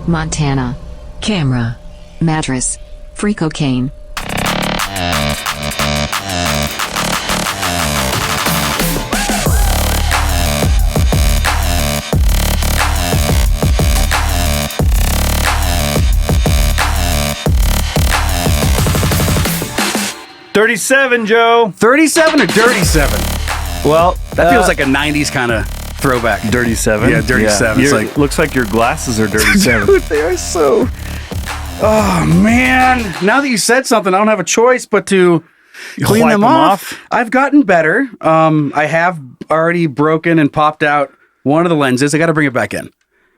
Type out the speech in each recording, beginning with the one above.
Montana. Camera. Mattress. Free cocaine. $37, Joe. 37 or Dirty 7? Well, That feels like a 90s kind of throwback. Dirty 7. Yeah, Dirty 7. It's like, looks like your glasses are Dirty 7. dude, they are so... Oh, man. Now that you said something, I don't have a choice but to clean wipe them them off. off? I've gotten better. I have already broken and popped out one of the lenses. I got to bring it back in.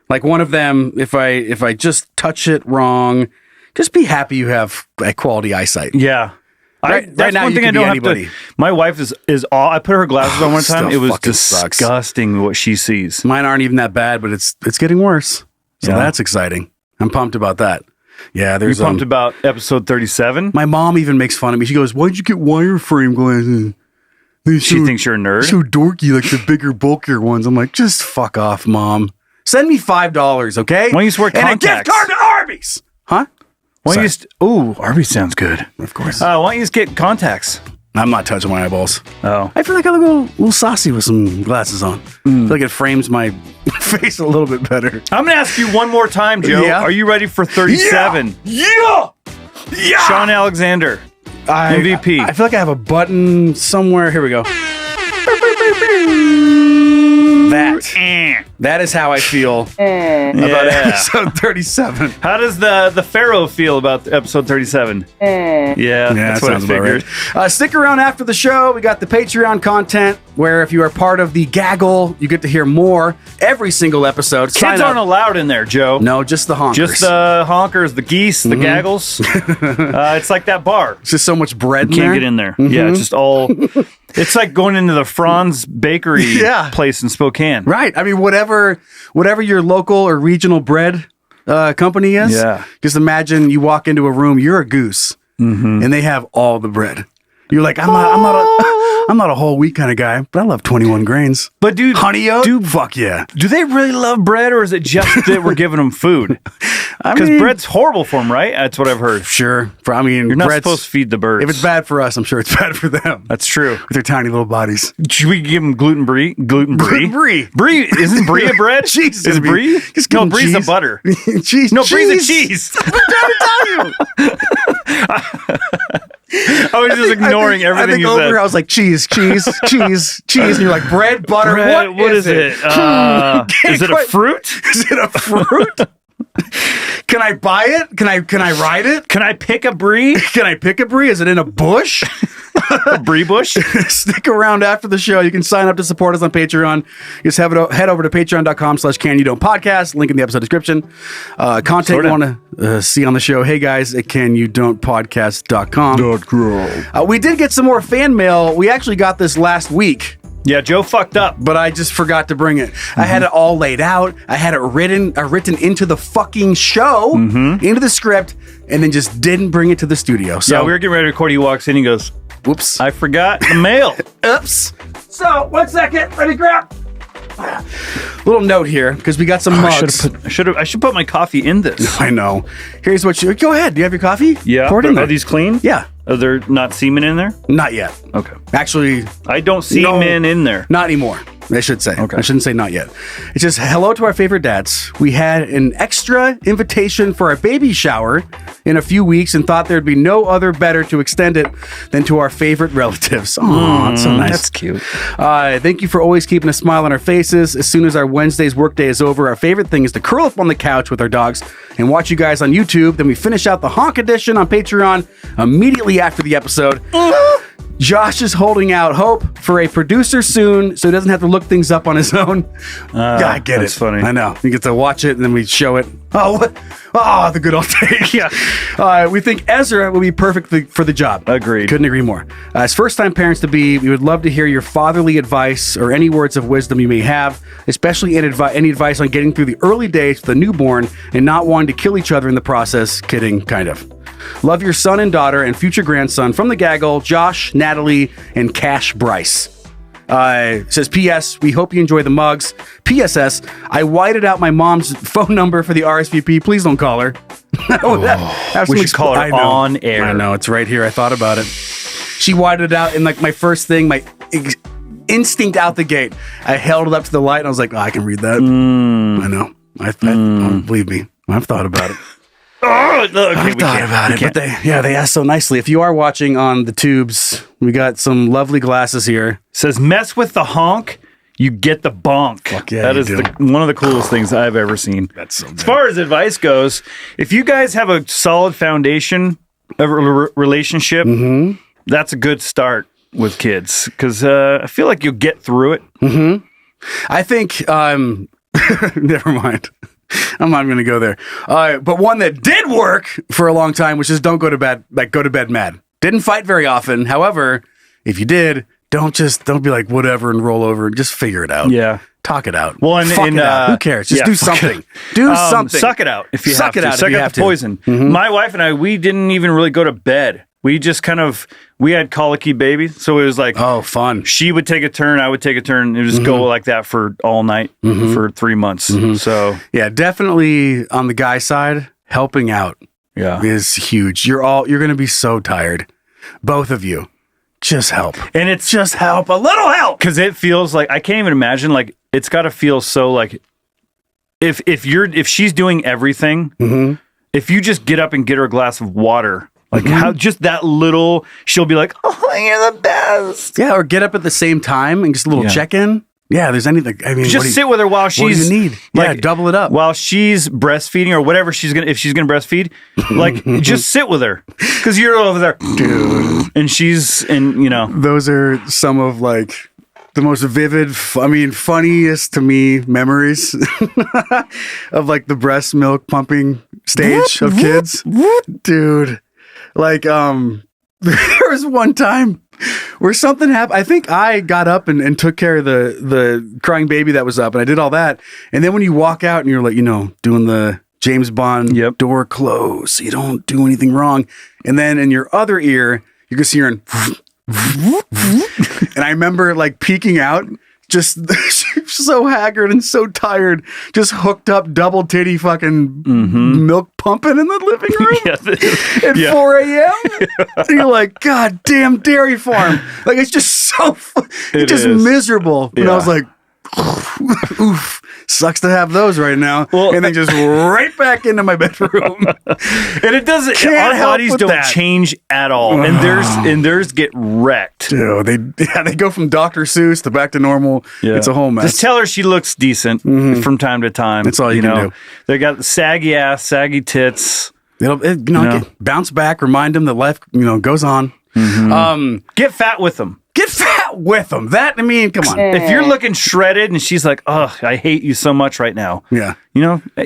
Like one of them, if I just touch it wrong, just be happy you have a quality eyesight. Yeah. Right That's now one you thing I could be don't anybody. have to... My wife is all... I put her glasses on one time. Stuff It was fucking sucks. disgusting what she sees. Mine aren't even that bad, but it's getting worse. So Yeah. that's exciting. I'm pumped about that. Yeah, You there's pumped about episode 37? my mom even makes fun of me. She goes, "Why'd you get wireframe glasses? She thinks you're a nerd? So dorky, like the bigger, bulkier ones." I'm like, just fuck off, Mom. Send me $5, okay? Why don't you just wear and a gift contacts? card to Arby's. Huh? Why don't you Sorry. just... Ooh, Arby's sounds good. Of course. Why don't you just get contacts? I'm not touching my eyeballs. Oh. I feel like I look a little saucy with some glasses on. I feel like it frames my face a little bit better. I'm going to ask you one more time, Joe. Yeah. Are you ready for 37? Yeah! Sean Alexander, MVP. I feel like I have a button somewhere. Here we go. That is how I feel about Yeah. episode 37. How does the Pharaoh feel about episode 37? Yeah, that's that what I sounds about figured. right. Stick around after the show. We got the Patreon content where if you are part of the gaggle, you get to hear more every single episode. Sign Kids up. aren't allowed in there, Joe. No, just the honkers. Just the honkers, the geese, the gaggles. It's like that bar. It's just so much bread in Can't there. get in there. Yeah, it's just all... It's like going into the Franz Bakery Yeah. place in Spokane. Right. I mean, whatever your local or regional bread company is. Yeah. Just imagine you walk into a room, you're a goose, and they have all the bread. You're like, I'm not a whole wheat kind of guy, but I love 21 grains. But dude, Honey oat? Fuck yeah. do they really love bread, or is it just that we're giving them food? I Because mean, bread's horrible for them, right? That's what I've heard. Sure. I mean, You're not bread's- supposed to feed the birds. If it's bad for us, I'm sure it's bad for them. That's true. With their tiny little bodies. Should we give them gluten brie? Gluten brie? Brie. Brie. Isn't brie a bread? Cheese. Is it brie? Just give No, them brie's cheese. a butter. Cheese. No, brie's a cheese. I'm trying to tell you. I was just ignoring everything I think you over said. here, I was like, cheese, and you're like, bread, butter, Bread, what is it? Is it a quite- fruit? Is it a fruit? Can I buy it? Can I ride it? Can I pick a brie? Can I pick a brie? Is it in a bush? A brie bush? Stick around after the show. You can sign up to support us on Patreon. Just head over to patreon.com/canyoudon'tpodcast. Link in the episode description. Content you want to see on the show, hey guys at canyoudon'tpodcast.com. We did get some more fan mail. We actually got this last week. Yeah, Joe fucked up. But I just forgot to bring it. I had it all laid out. I had it written into the fucking show, into the script, and then just didn't bring it to the studio. So Yeah, we were getting ready to record. He walks in. He goes, whoops. I forgot the mail. Oops. So 1 second. Let me grab. Little note here because we got some mugs. I should put my coffee in this. I know. Here's what you go ahead. Do you have your coffee? Yeah. Pour it in there. Are these clean? Yeah. Are there not semen in there? Not yet. Okay. Actually, I don't see No. men in there. not anymore. I should say. Okay. I shouldn't say not yet. It's just hello to our favorite dads. We had an extra invitation for our baby shower in a few weeks and thought there'd be no other better to extend it than to our favorite relatives. Oh, that's so nice. That's cute. Thank you for always keeping a smile on our faces. As soon as our Wednesday's workday is over, our favorite thing is to curl up on the couch with our dogs and watch you guys on YouTube. Then we finish out the honk edition on Patreon immediately after the episode. Josh is holding out hope for a producer soon so he doesn't have to look things up on his own. Yeah, I get that's it. funny. I know. You get to watch it and then we show it. Oh, what? Oh, the good old days. Yeah. We think Ezra will be perfect for the job. Agreed. Couldn't agree more. As first-time parents to be, we would love to hear your fatherly advice or any words of wisdom you may have, especially any advice on getting through the early days with a newborn and not wanting to kill each other in the process. Kidding, kind of. Love your son and daughter and future grandson from the gaggle, Josh, Natalie, and Cash Bryce. Says, P.S. We hope you enjoy the mugs. P.S.S. I whited out my mom's phone number for the RSVP. Please don't call her. We should call her on air. I know. It's right here. I thought about it. She whited it out, and like my first thing, my instinct out the gate, I held it up to the light, and I was like, I can read that. I know. Believe me. I've thought about it. I've thought about it. But they asked so nicely. If you are watching on the tubes, we got some lovely glasses here. Says, mess with the honk, you get the bonk. Fuck yeah, that is one of the coolest things I've ever seen. That's so good. As far as advice goes, if you guys have a solid foundation of a relationship, that's a good start with kids, because I feel like you'll get through it. I think, never mind. I'm not going to go there. But one that did work for a long time, which is don't go to bed, go to bed mad. Didn't fight very often. However, if you did, don't be like whatever and roll over. Just figure it out. Yeah. Talk it out. Well, Fuck it out. Who cares? Just do something. Do something. Suck it out if you have to. Suck out the poison. Mm-hmm. My wife and I, we didn't even really go to bed. We just we had colicky babies. So it was like, oh, fun. She would take a turn. I would take a turn. It would just go like that for all night for 3 months. So yeah, definitely on the guy side, helping out is huge. You're going to be so tired. Both of you. Just help. And it's just help. A little help. Because it feels like, I can't even imagine, like, it's got to feel so like, if she's doing everything, if you just get up and get her a glass of water, like how just that little, she'll be like, oh, you're the best. Yeah, or get up at the same time and just a little check-in. Yeah, there's anything. I mean, just sit with her while she's. What do you need? Like, double it up while she's breastfeeding or whatever if she's gonna breastfeed. Like, just sit with her because you're over there, dude, and she's Those are some of like the most vivid, funniest to me memories of like the breast milk pumping stage of kids, dude. Like, there was one time where something happened. I think I got up and took care of the crying baby that was up, and I did all that. And then when you walk out and you're like, doing the James Bond door close, so you don't do anything wrong. And then in your other ear, you're just hearing, and I remember like peeking out, just so haggard and so tired, just hooked up double titty fucking milk pumping in the living room at 4 a.m. And you're like, God damn dairy farm. Like, it's just so, it's miserable. And I was like, oof, sucks to have those right now. Well, and then just right back into my bedroom. And it doesn't, our bodies don't change at all. And theirs get wrecked. Dude, they go from Dr. Seuss to back to normal. Yeah. It's a whole mess. Just tell her she looks decent from time to time. That's all you can do. They got the saggy ass, saggy tits. Bounce back, remind them that life, goes on. Get fat with them. Get fat with them. That, come on. If you're looking shredded and she's like, oh, I hate you so much right now. Yeah.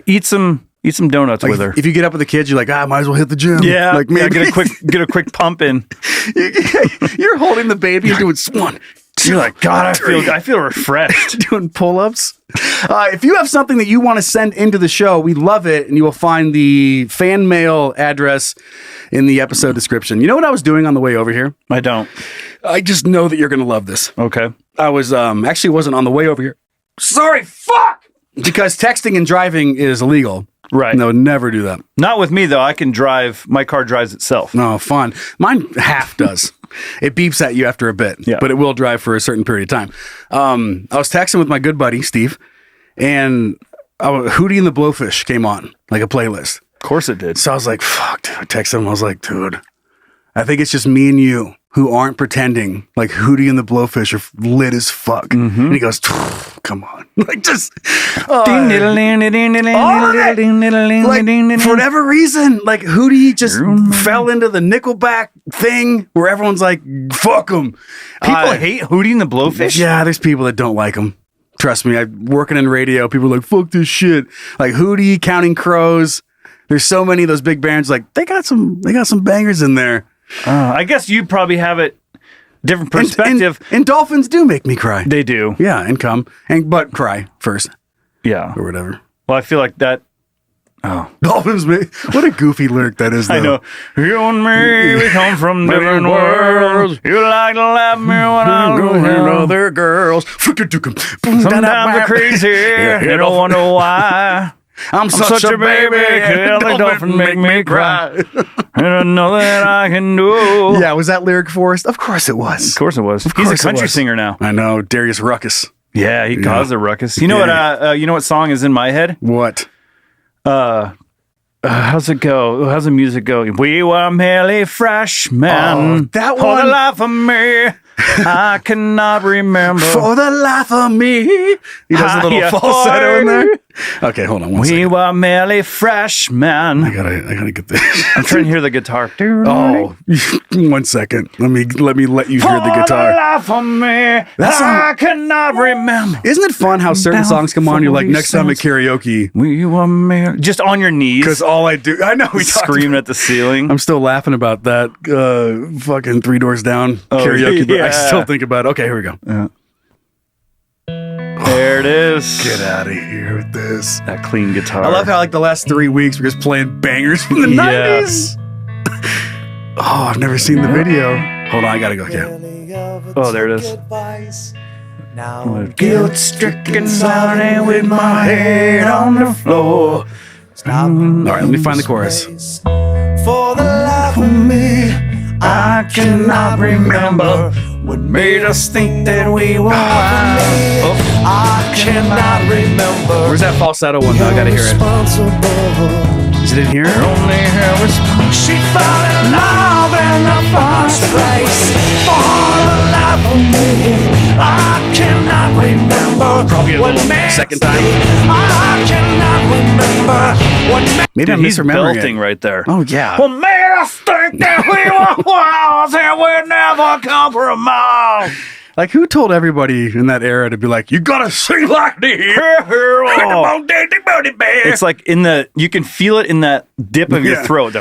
Eat some donuts with her. If you get up with the kids, you're like, I might as well hit the gym. Yeah. Like, maybe get a quick pump in. You're holding the baby and doing one. You're like, God, I feel refreshed. Doing pull-ups. If you have something that you want to send into the show, we love it, and you will find the fan mail address in the episode description. You know what I was doing on the way over here? I don't. I just know that you're going to love this. Okay. I was actually wasn't on the way over here. Sorry, fuck! Because texting and driving is illegal. Right. No, never do that. Not with me, though. I can drive. My car drives itself. No, fun. Mine half does. It beeps at you after a bit, but it will drive for a certain period of time. I was texting with my good buddy, Steve, and Hootie and the Blowfish came on, like a playlist. Of course it did. So I was like, fuck, dude. I texted him. I was like, dude, I think it's just me and you who aren't pretending like Hootie and the Blowfish are lit as fuck. And he goes, come on. Like, just... like, for whatever reason, like, Hootie just fell into the Nickelback thing where everyone's like, fuck him. People hate Hootie and the Blowfish? Yeah, there's people that don't like him. Trust me, working in radio, people are like, fuck this shit. Like, Hootie, Counting Crows. There's so many of those big bands, like, they got some bangers in there. I guess you probably have it different perspective. And dolphins do make me cry. They do. Yeah, and come. But cry first. Yeah. Or whatever. Well, I feel like that. Oh. Dolphins, what a goofy lyric that is, though. I know. You and me, we come from different worlds. You like to laugh me when I go and other girls. Sometimes I'm crazy, you don't wonder why. I'm such a baby, the dolphin make me cry. And I know that I can do. Yeah, was that lyric Forrest? Of course it was. Of course it was. He's a country singer now. I know, Darius Ruckus. Yeah, he caused a ruckus. You know what? You know what song is in my head? What? How's it go? How's the music go? We were merely freshmen. Oh, that For one. the life of me, I cannot remember. For the life of me. He does a little falsetto in there. Okay, hold on one second. We were merely freshmen. I gotta get this. I'm trying to hear the guitar. Oh, 1 second. Let me let you hear the guitar. For the life of me, I cannot remember. Isn't it fun how certain songs come on? You're like, next time at karaoke. We were merely... Just on your knees. Because all I do... I know we screaming at the ceiling. I'm still laughing about that fucking Three Doors Down karaoke, but I still think about it. Okay, here we go. There it is. Get out of here with this. That clean guitar. I love how like the last 3 weeks we're just playing bangers from the 90s. Oh, I've never seen the video. Hold on, I gotta go. Yeah. Oh, there it is. Now guilt-stricken Saturday with my head on the floor. All right, let me find the chorus. For the life of me, I cannot remember what made us think that we were wild. I cannot remember. Where's that falsetto one though? I gotta hear it. Is it in here? Only her was she fell in love in the first place. For the life of me, I cannot remember. Probably what made second time. I cannot remember what made. Maybe I'm he's misremembering belting it. right there. Oh yeah. What made us think that we were wild and we'd never compromise? Like, who told everybody in that era to be like, you gotta sing like this? It's like in the, you can feel it in that dip of your throat.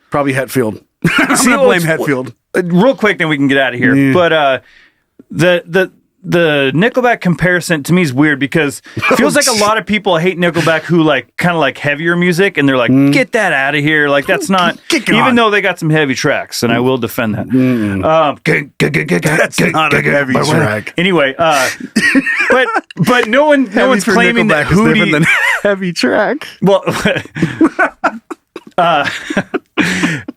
Probably Hetfield. I'm gonna blame Hetfield. Real quick, then we can get out of here. Yeah. But the Nickelback comparison to me is weird because it feels like a lot of people hate Nickelback who like kind of like heavier music, and they're like, get that out of here. Like that's not, even though they got some heavy tracks, and I will defend that. That's not a heavy track. Anyway, but no one's claiming that Hootie than heavy track. Well,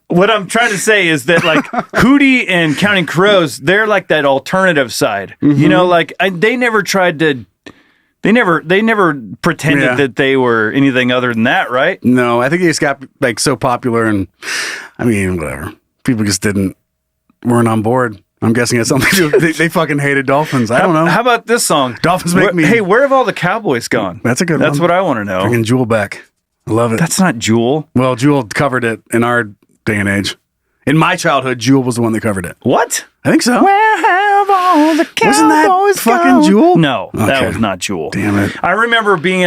what I'm trying to say is that like Hootie and Counting Crows, they're like that alternative side. You know, like they never tried to. They never pretended that they were anything other than that, right? No, I think they just got like so popular, and I mean, whatever. People just weren't on board. I'm guessing it's something to do. They fucking hated Dolphins. I don't know. How about this song? Dolphins make me. Hey, where have all the cowboys gone? That's a good one. That's what I want to know. Freaking Jewel back. I love it. That's not Jewel. Well, Jewel covered it in our day and age. In my childhood, Jewel was the one that covered it. What? I think so. Where have all the cowboys Wasn't that fucking Jewel? No, that Okay. was not Jewel. Damn it. I remember being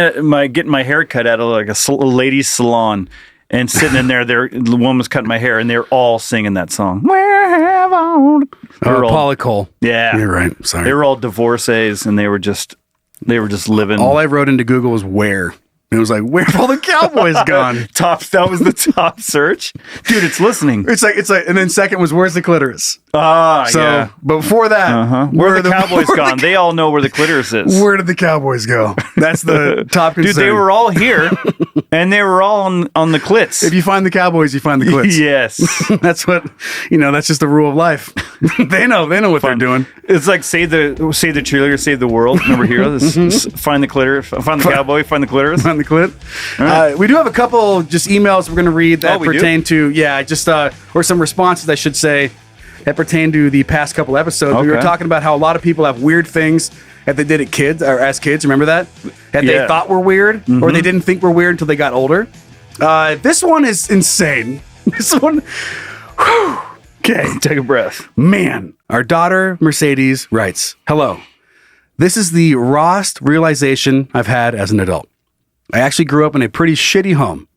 getting my hair cut at like a ladies' salon and sitting in there. The woman was cutting my hair, and they're all singing that song. Where have all? Paula Cole. Yeah, You're right. Sorry. They were all divorcees, and they were just living. All I wrote into Google was where. It was like, where have all the cowboys gone? That was the top search, dude. It's listening. It's like, and then second was, where's the clitoris? So, Yeah. before that, Where are the cowboys gone? They all know where the clitoris is. Where did the cowboys go? That's the top concern. Dude, they were all here, and they were all on the clits. If you find the cowboys, you find the clits. Yes. That's what, that's just the rule of life. They know what they're doing. It's like save the cheerleader, save the world. Remember here, find the clitoris, find the cowboy, find the clitoris. Find the clit. Right. We do have a couple just emails we're going to read that pertain to, or some responses, I should say, that pertain to the past couple episodes. Okay. We were talking about how a lot of people have weird things that they did as kids. Remember that? That they thought were weird, or they didn't think were weird until they got older. This one is insane. This one. Whew. Okay. Take a breath. Man, our daughter Mercedes writes, "Hello. This is the rawest realization I've had as an adult. I actually grew up in a pretty shitty home.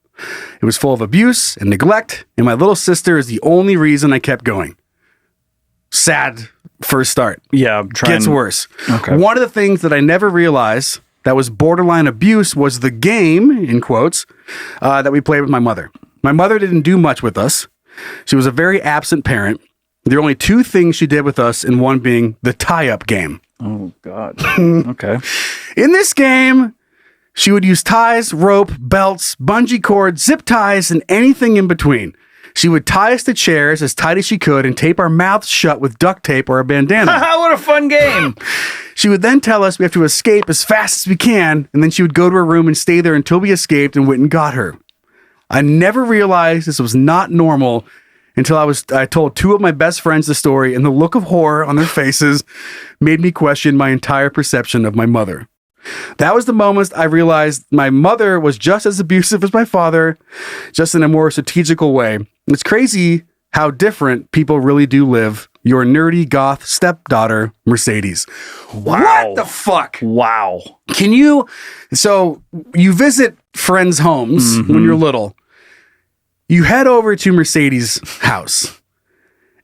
It was full of abuse and neglect, and my little sister is the only reason I kept going. Sad first start. Yeah, I'm trying. Gets worse. Okay. One of the things that I never realized that was borderline abuse was the game, in quotes, that we played with my mother. My mother didn't do much with us. She was a very absent parent. There are only two things she did with us, and one being the tie-up game. Oh, God. Okay. In this game, she would use ties, rope, belts, bungee cords, zip ties, and anything in between. She would tie us to chairs as tight as she could and tape our mouths shut with duct tape or a bandana. What a fun game. She would then tell us we have to escape as fast as we can, and then she would go to her room and stay there until we escaped and went and got her. I never realized this was not normal until I told two of my best friends the story, and the look of horror on their faces made me question my entire perception of my mother. That was the moment I realized my mother was just as abusive as my father, just in a more strategical way. It's crazy how different people really do live. Your nerdy goth stepdaughter, Mercedes. Wow. What the fuck? Wow. So you visit friends' homes when you're little. You head over to Mercedes' house.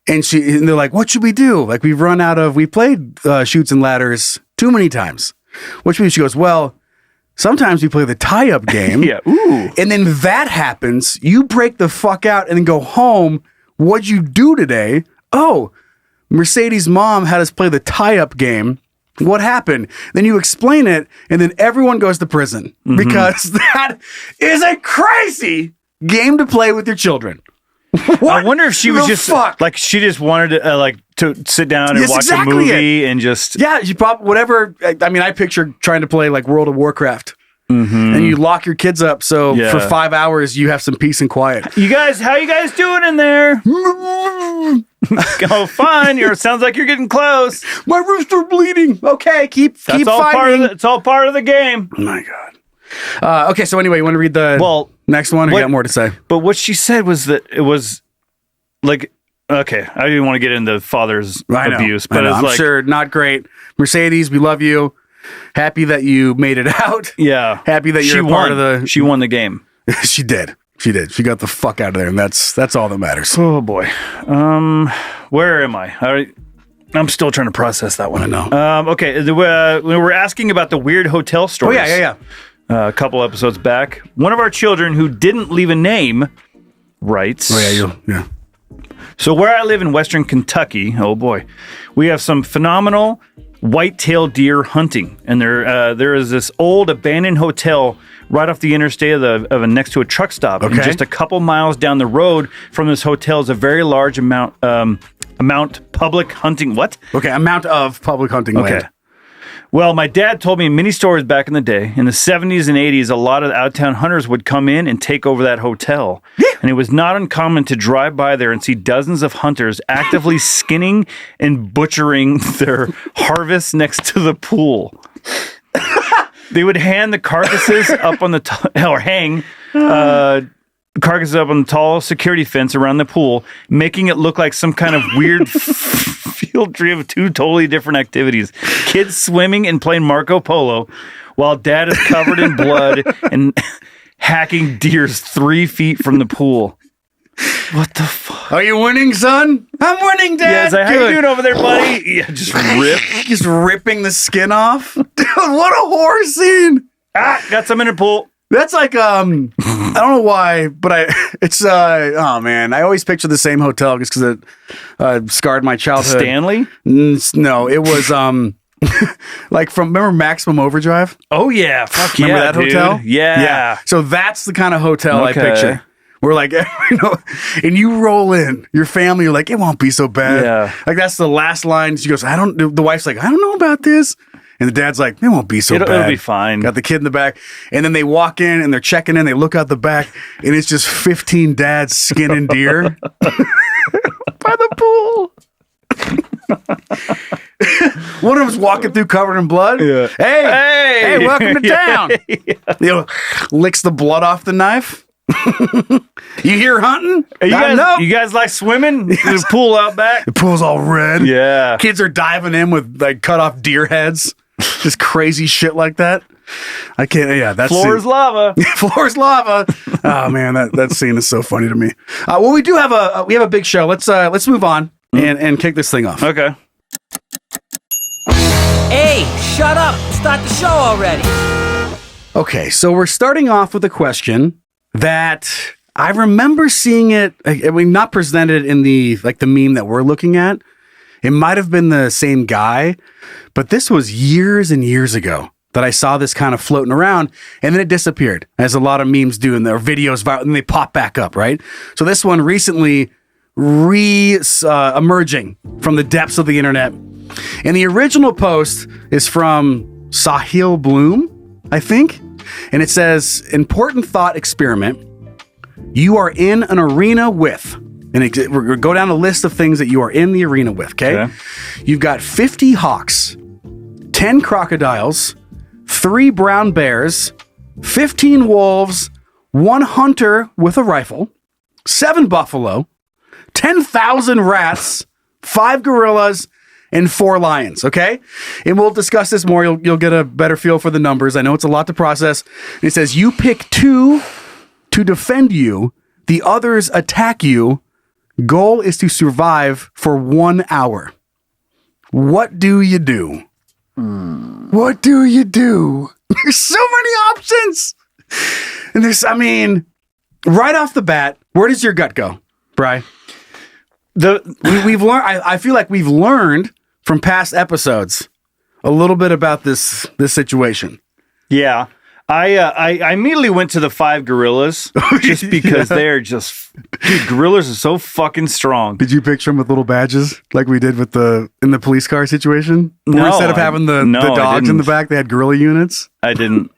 And they're like, what should we do? Like, we played Chutes and Ladders too many times. Which means she goes, well, sometimes we play the tie-up game. Yeah. Ooh. And then that happens. You break the fuck out and then go home. What'd you do today? Oh, Mercedes' mom had us play the tie-up game. What happened? Then you explain it, and then everyone goes to prison. Because that is a crazy game to play with your children. I wonder if she was just fuck? like she just wanted to to sit down and watch exactly a movie and just she probably whatever. I mean, I picture trying to play like World of Warcraft, and you lock your kids up so for 5 hours you have some peace and quiet. how you guys doing in there? Oh, fine. Sounds like you're getting close. My rooster bleeding. Okay, keep That's all fighting. it's all part of the game. Oh my god. Okay, so anyway, you want to read the next one? Or you got more to say? But what she said was that it was like, okay, I didn't want to get into father's abuse, but it's I'm like, sure not great. Mercedes, we love you. Happy that you made it out. yeah, Happy that you're part of the. She won the game. She did. She did. She got the fuck out of there, and that's all that matters. Oh boy. Where am I? I'm still trying to process that one. I know. Okay, we were asking about the weird hotel stories. Oh yeah. A couple episodes back, one of our children who didn't leave a name writes. Oh yeah. So where I live in Western Kentucky, oh boy, we have some phenomenal white-tailed deer hunting, and there is this old abandoned hotel right off the interstate next to a truck stop. Okay. And just a couple miles down the road from this hotel is a very large amount public hunting. What? Okay, amount of public hunting land. Well, my dad told me many stories back in the day. In the 70s and 80s, a lot of out-of-town hunters would come in and take over that hotel. And it was not uncommon to drive by there and see dozens of hunters actively skinning and butchering their harvests next to the pool. They would hand the carcasses up on hang carcasses up on the tall security fence around the pool, making it look like some kind of weird field trip of two totally different activities. Kids swimming and playing Marco Polo, while dad is covered in blood and hacking deers 3 feet from the pool. What the fuck? Are you winning, son? I'm winning, Dad. Yeah, it's like, how you doing over there, buddy? Yeah, just ripping the skin off. Dude, what a horror scene. got some in the pool. That's like I don't know why, but oh man, I always picture the same hotel just because it scarred my childhood. Stanley? No, it was like remember Maximum Overdrive? Oh yeah, fuck remember yeah, that hotel? Dude. Yeah. So that's the kind of hotel I Okay. picture. We're like, and you roll in your family, you're like, it won't be so bad. Yeah. Like that's the last line. She goes, the wife's like, I don't know about this. And the dad's like, it won't be so bad. It'll be fine. Got the kid in the back. And then they walk in and they're checking in. They look out the back and it's just 15 dads skinning deer by the pool. One of them's walking through covered in blood. Yeah. Hey, welcome to town. Yeah. Licks the blood off the knife. You here hunting? You guys like swimming? There's a pool out back. The pool's all red. Yeah. Kids are diving in with like cut off deer heads. Just crazy shit like that. I can't. Yeah, that's Floor is lava. Floor is lava. Oh man, that scene is so funny to me. Well, we do have a big show. Let's move on and kick this thing off. Okay. Hey, shut up! Start the show already! Okay, so we're starting off with a question that I remember seeing it. I mean, not presented in the meme that we're looking at. It might have been the same guy, but this was years and years ago that I saw this kind of floating around, and then it disappeared, as a lot of memes do in their videos, and they pop back up, right? So this one recently emerging from the depths of the internet. And the original post is from Sahil Bloom, I think. And it says, important thought experiment. You are in an arena with, and we're going to go down a list of things that you are in the arena with, okay? You've got 50 hawks, 10 crocodiles, 3 brown bears, 15 wolves, 1 hunter with a rifle, 7 buffalo, 10,000 rats, 5 gorillas, and 4 lions, okay? And we'll discuss this more. You'll get a better feel for the numbers. I know it's a lot to process. And it says you pick 2 to defend you. The others attack you. Goal is to survive for 1 hour. What do you do? What do you do? There's so many options. And right off the bat, where does your gut go, Bri? We've learned. I feel like we've learned from past episodes a little bit about this situation. Yeah. I immediately went to the 5 gorillas just because they're just, dude, gorillas are so fucking strong. Did you picture them with little badges like we did in the police car situation? Where instead of having the dogs in the back, they had gorilla units? I didn't.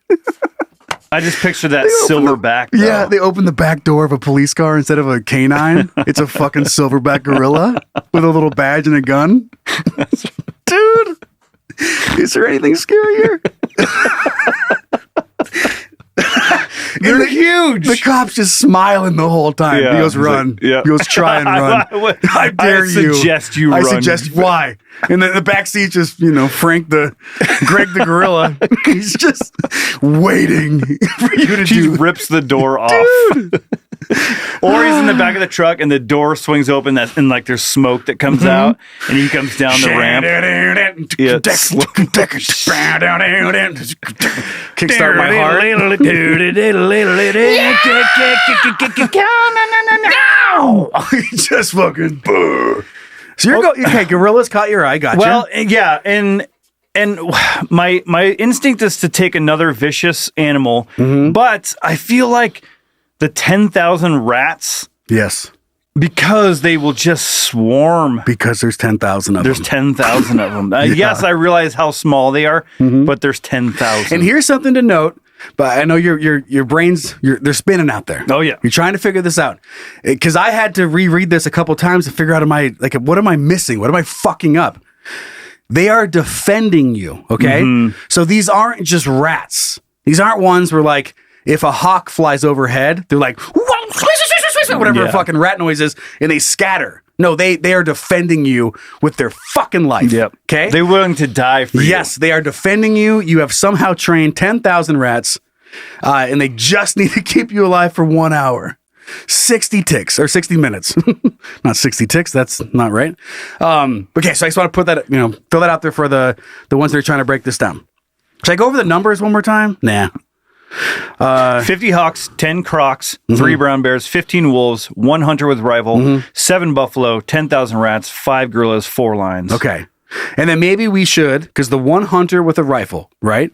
I just pictured that silverback. Yeah, they open the back door of a police car instead of a canine. It's a fucking silverback gorilla with a little badge and a gun. Dude, is there anything scarier? They're huge. The cop's just smiling the whole time. Yeah, he goes, run. Like, yeah. He goes, try and run. I dare you. I suggest why. And then the back seat just, Greg the gorilla. He's just waiting for you to He rips the door off. Dude. Or he's in the back of the truck and the door swings open and there's smoke that comes out and he comes down the ramp. Kickstart my heart. Just fucking boo. So you're okay, gorillas caught your eye, gotcha. Well, yeah, and my instinct is to take another vicious animal, but I feel like the 10,000 rats. Yes. Because they will just swarm. Because there's 10,000 of them. There's 10,000 of them. Yes, I realize how small they are, but there's 10,000. And here's something to note, but I know your brains, they're spinning out there. Oh, yeah. You're trying to figure this out. Because I had to reread this a couple times to figure out, what am I missing? What am I fucking up? They are defending you, okay? So these aren't just rats. These aren't ones where, if a hawk flies overhead, they're like, whatever the fucking rat noise is, and they scatter. No, they are defending you with their fucking life. Yep. Okay? They're willing to die for you. Yes, they are defending you. You have somehow trained 10,000 rats, and they just need to keep you alive for 1 hour. 60 ticks, or 60 minutes. Not 60 ticks, that's not right. Okay, so I just want to put that, throw that out there for the ones that are trying to break this down. Should I go over the numbers one more time? Nah. 50 hawks, 10 crocs, 3 brown bears, 15 wolves, 1 hunter with rifle, 7 buffalo, 10,000 rats, 5 gorillas, 4 lions. Okay. And then maybe we should, because the 1 hunter with a rifle, right?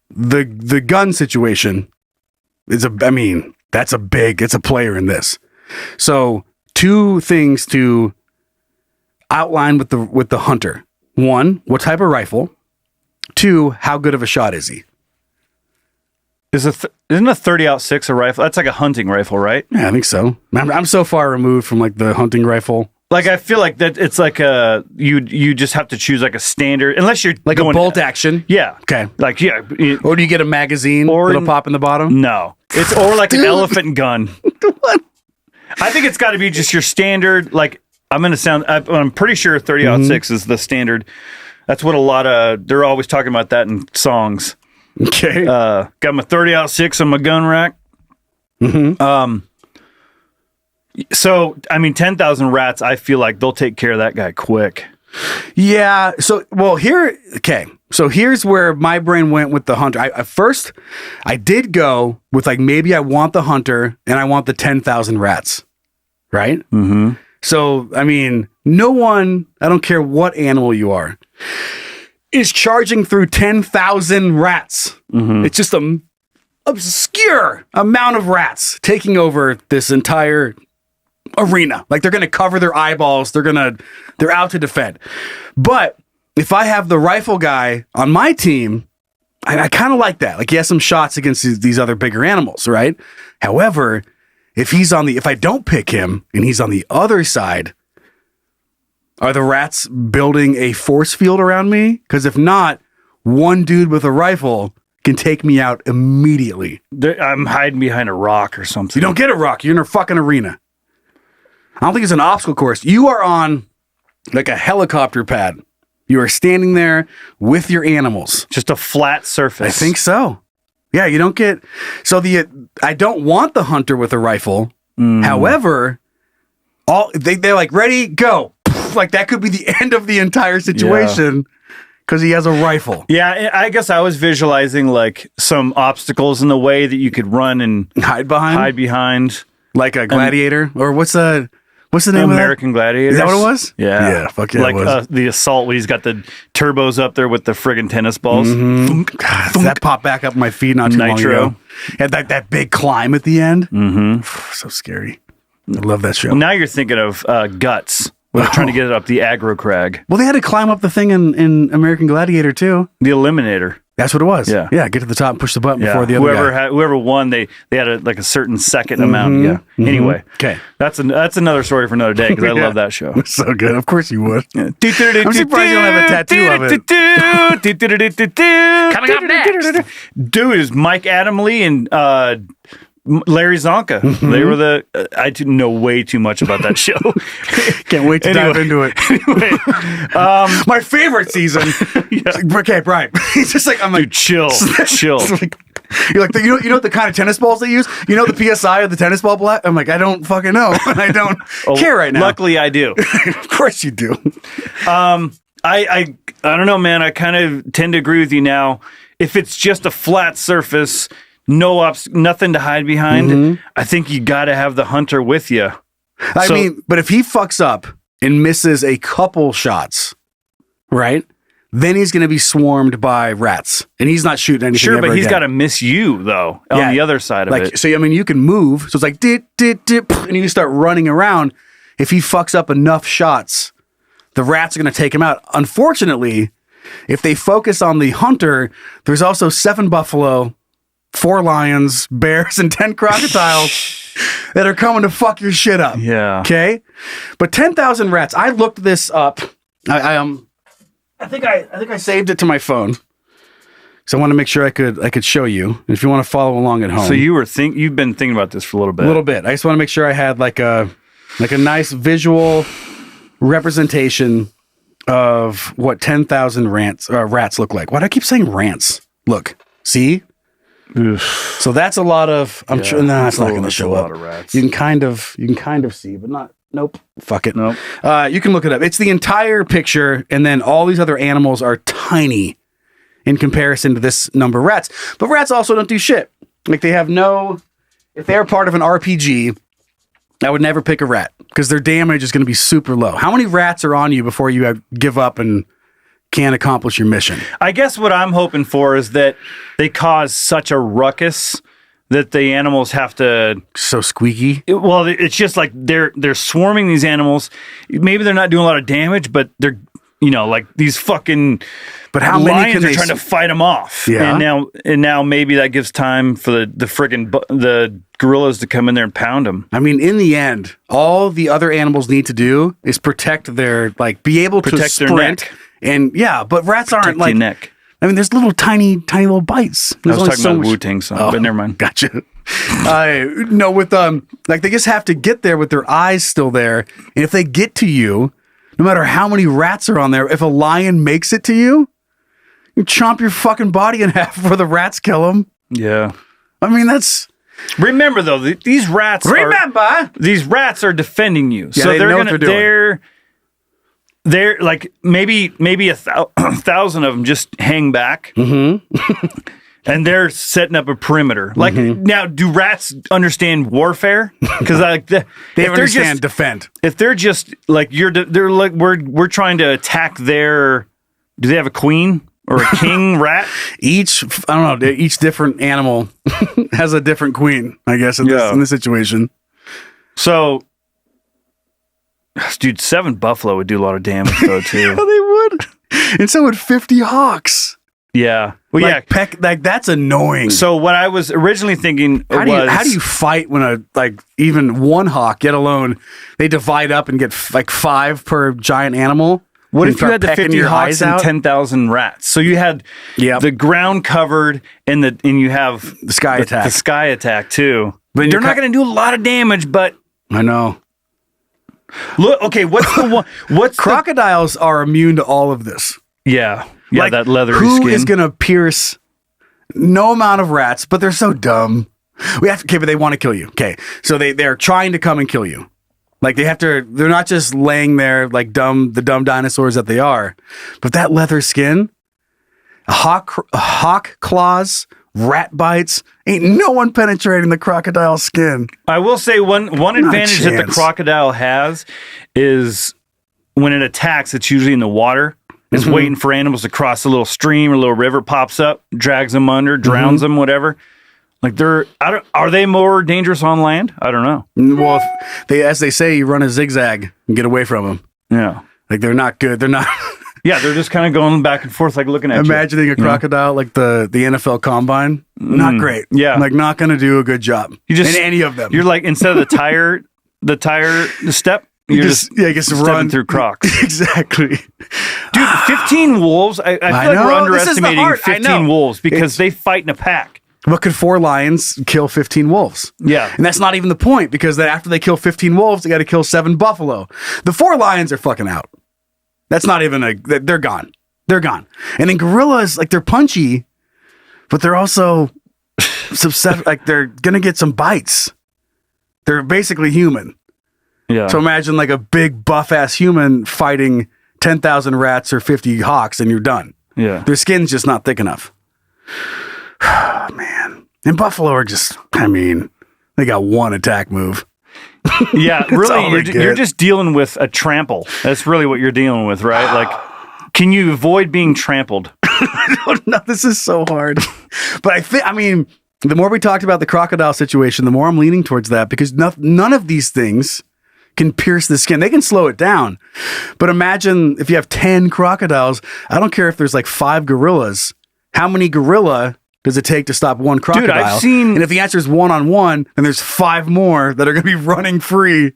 The gun situation is it's a player in this. So 2 things to outline with the hunter. 1, what type of rifle? 2, how good of a shot is he? Isn't a 30-06 a rifle? That's like a hunting rifle, right? Yeah, I think so. I'm so far removed from the hunting rifle. I feel like that it's you just have to choose a standard, unless you're a bolt action. Yeah. Okay. Or do you get a magazine or that'll pop in the bottom? No. It's or an elephant gun. What? I think it's got to be just your standard. I'm pretty sure 30-06 is the standard. That's what they're always talking about that in songs. Okay. Got my 30-06 on my gun rack. So, 10,000 rats, I feel like they'll take care of that guy quick. Yeah. So, well, So here's where my brain went with the hunter. At first, I did go with like, maybe I want the hunter and I want the 10,000 rats. Right? Mm-hmm. So, I mean, no one, I don't care what animal you are, is charging through 10,000 rats. Mm-hmm. It's just an obscure amount of rats taking over this entire arena. Like, they're going to cover their eyeballs. They're out to defend. But if I have the rifle guy on my team, I kind of like that. Like, he has some shots against these other bigger animals, right? However, if I don't pick him and he's on the other side, are the rats building a force field around me? Because if not, one dude with a rifle can take me out immediately. I'm hiding behind a rock or something. You don't get a rock. You're in a fucking arena. I don't think it's an obstacle course. You are on like a helicopter pad. You are standing there with your animals. Just a flat surface. I think so. Yeah, you don't get... So I don't want the hunter with a rifle. However, they're like, ready, go. Like, that could be the end of the entire situation because he has a rifle. Yeah, I guess I was visualizing like some obstacles in the way that you could run and hide behind. Like a gladiator? Or what's the name of American Gladiator? Is that what it was? Yeah. Yeah, fuck yeah, like it was. The assault where he's got the turbos up there with the friggin' tennis balls. Mm-hmm. God, that popped back up my feet not too long ago. And that big climb at the end. Mm-hmm. So scary. I love that show. Well, now you're thinking of Guts. We're trying to get it up the aggro crag. Well, they had to climb up the thing in American Gladiator too. The Eliminator. That's what it was. Yeah. Get to the top and push the button before the other guy. Whoever won, they had a certain second amount. Yeah. Mm-hmm. Anyway, okay, that's another story for another day because I love that show. It's so good. Of course you would. I'm surprised you don't have a tattoo of it. Coming up next, dude, is Mike Adamle and Larry Zonka. Mm-hmm. They were I didn't know way too much about that show. Can't wait to dive into it. Anyway, my favorite season. Okay, Brian. He's just like, I'm like, dude, chill. Like, you're like, you know the kind of tennis balls they use? You know the PSI of the tennis ball black? I'm like, I don't fucking know. I don't care right now. Luckily, I do. Of course you do. I don't know, man. I kind of tend to agree with you now. If it's just a flat surface, nothing to hide behind, I think you got to have the hunter with you. I mean, but if he fucks up and misses a couple shots, right? Then he's going to be swarmed by rats, and he's not shooting anything. Sure, but he's got to miss you though on the other side of it. So I mean, you can move. So it's like dip, and you start running around. If he fucks up enough shots, the rats are going to take him out. Unfortunately, if they focus on the hunter, there's also 7 buffalo, 4 lions, bears, and 10 crocodiles that are coming to fuck your shit up. Yeah. Okay. But 10,000 rats. I looked this up. I think I saved it to my phone. So I want to make sure I could show you if you want to follow along at home. So you've been thinking about this for a little bit. A little bit. I just want to make sure I had like a nice visual representation of what 10,000 rats look like. Why do I keep saying rants? Look. See? Oof. So that's a lot of. I'm sure. No, it's not going to show up. You can kind of see, but not. Nope. Fuck it. Nope. You can look it up. It's the entire picture, and then all these other animals are tiny in comparison to this number of rats. But rats also don't do shit. Like they have no. If they are part of an RPG, I would never pick a rat because their damage is going to be super low. How many rats are on you before you give up and can't accomplish your mission? I guess what I'm hoping for is that they cause such a ruckus that the animals have to... So squeaky? It's just like they're swarming these animals. Maybe they're not doing a lot of damage, but they're, like these fucking... But how lions many are trying to fight them off. Yeah. And now maybe that gives time for the friggin' the gorillas to come in there and pound them. I mean, in the end, all the other animals need to do is protect their... be able to sprint. Their neck. And yeah, but rats aren't like... neck. I mean, there's little tiny little bites. I was talking about Wu-Tang song, but never mind. Gotcha. No, with they just have to get there with their eyes still there. And if they get to you, no matter how many rats are on there, if a lion makes it to you, you chomp your fucking body in half before the rats kill him. Yeah. I mean, that's... Remember, though, these rats are defending you. Yeah, so they know what they're doing. they're like maybe 1,000 of them just hang back. And they're setting up a perimeter. Like now, do rats understand warfare? Because like they understand defend. If they're just like they're like we're trying to attack their. Do they have a queen or a king rat? Each I don't know. Each different animal has a different queen. I guess in this situation. So, dude, 7 buffalo would do a lot of damage though too. Yeah, they would, and so would 50 hawks. Yeah. Well, that's annoying. So what I was originally thinking how do you fight when even one hawk, let alone they divide up and get like 5 per giant animal? What if you had the 50 hawks and 10,000 rats? So you had the ground covered and you have the sky attack. The sky attack too. But they're not going to do a lot of damage, but I know. Look, okay, what's the one? Crocodiles are immune to all of this. Yeah. Yeah, like, that leathery who skin. Who is going to pierce no amount of rats, but they're so dumb. But they want to kill you. Okay. So they're trying to come and kill you. Like they're not just laying there like the dumb dinosaurs that they are, but that leather skin, hawk claws, rat bites, ain't no one penetrating the crocodile skin. I will say one advantage that the crocodile has is when it attacks, it's usually in the water. It's waiting for animals to cross a little stream or a little river, pops up, drags them under, drowns them, whatever. Like are they more dangerous on land? I don't know. Well, as they say, you run a zigzag and get away from them. Yeah. Like they're not good. They're not. Yeah, they're just kind of going back and forth, like looking at Imagining a crocodile like the NFL Combine. Not great. Yeah. Like not going to do a good job in any of them. You're like, instead of the step, you're just run through Crocs. Exactly. Dude, 15 wolves. I feel like we're underestimating 15 wolves because they fight in a pack. But could 4 lions kill 15 wolves? Yeah. And that's not even the point, because then after they kill 15 wolves, they got to kill 7 buffalo. The 4 lions are fucking out. That's not even they're gone. They're gone. And then gorillas, like they're punchy, but they're also like they're going to get some bites. They're basically human. Yeah. So imagine like a big buff ass human fighting 10,000 rats or 50 hawks and you're done. Yeah. Their skin's just not thick enough. Oh, man. And buffalo are they got one attack move. Yeah, really, you're just dealing with a trample. That's really what you're dealing with, right? Like, can you avoid being trampled? I don't know. This is so hard. But the more we talked about the crocodile situation, the more I'm leaning towards that, because none of these things can pierce the skin. They can slow it down. But imagine if you have 10 crocodiles, I don't care if there's like 5 gorillas. How many gorilla does it take to stop one crocodile? Dude, I've seen... And if the answer is 1-on-1, then there's 5 more that are going to be running free.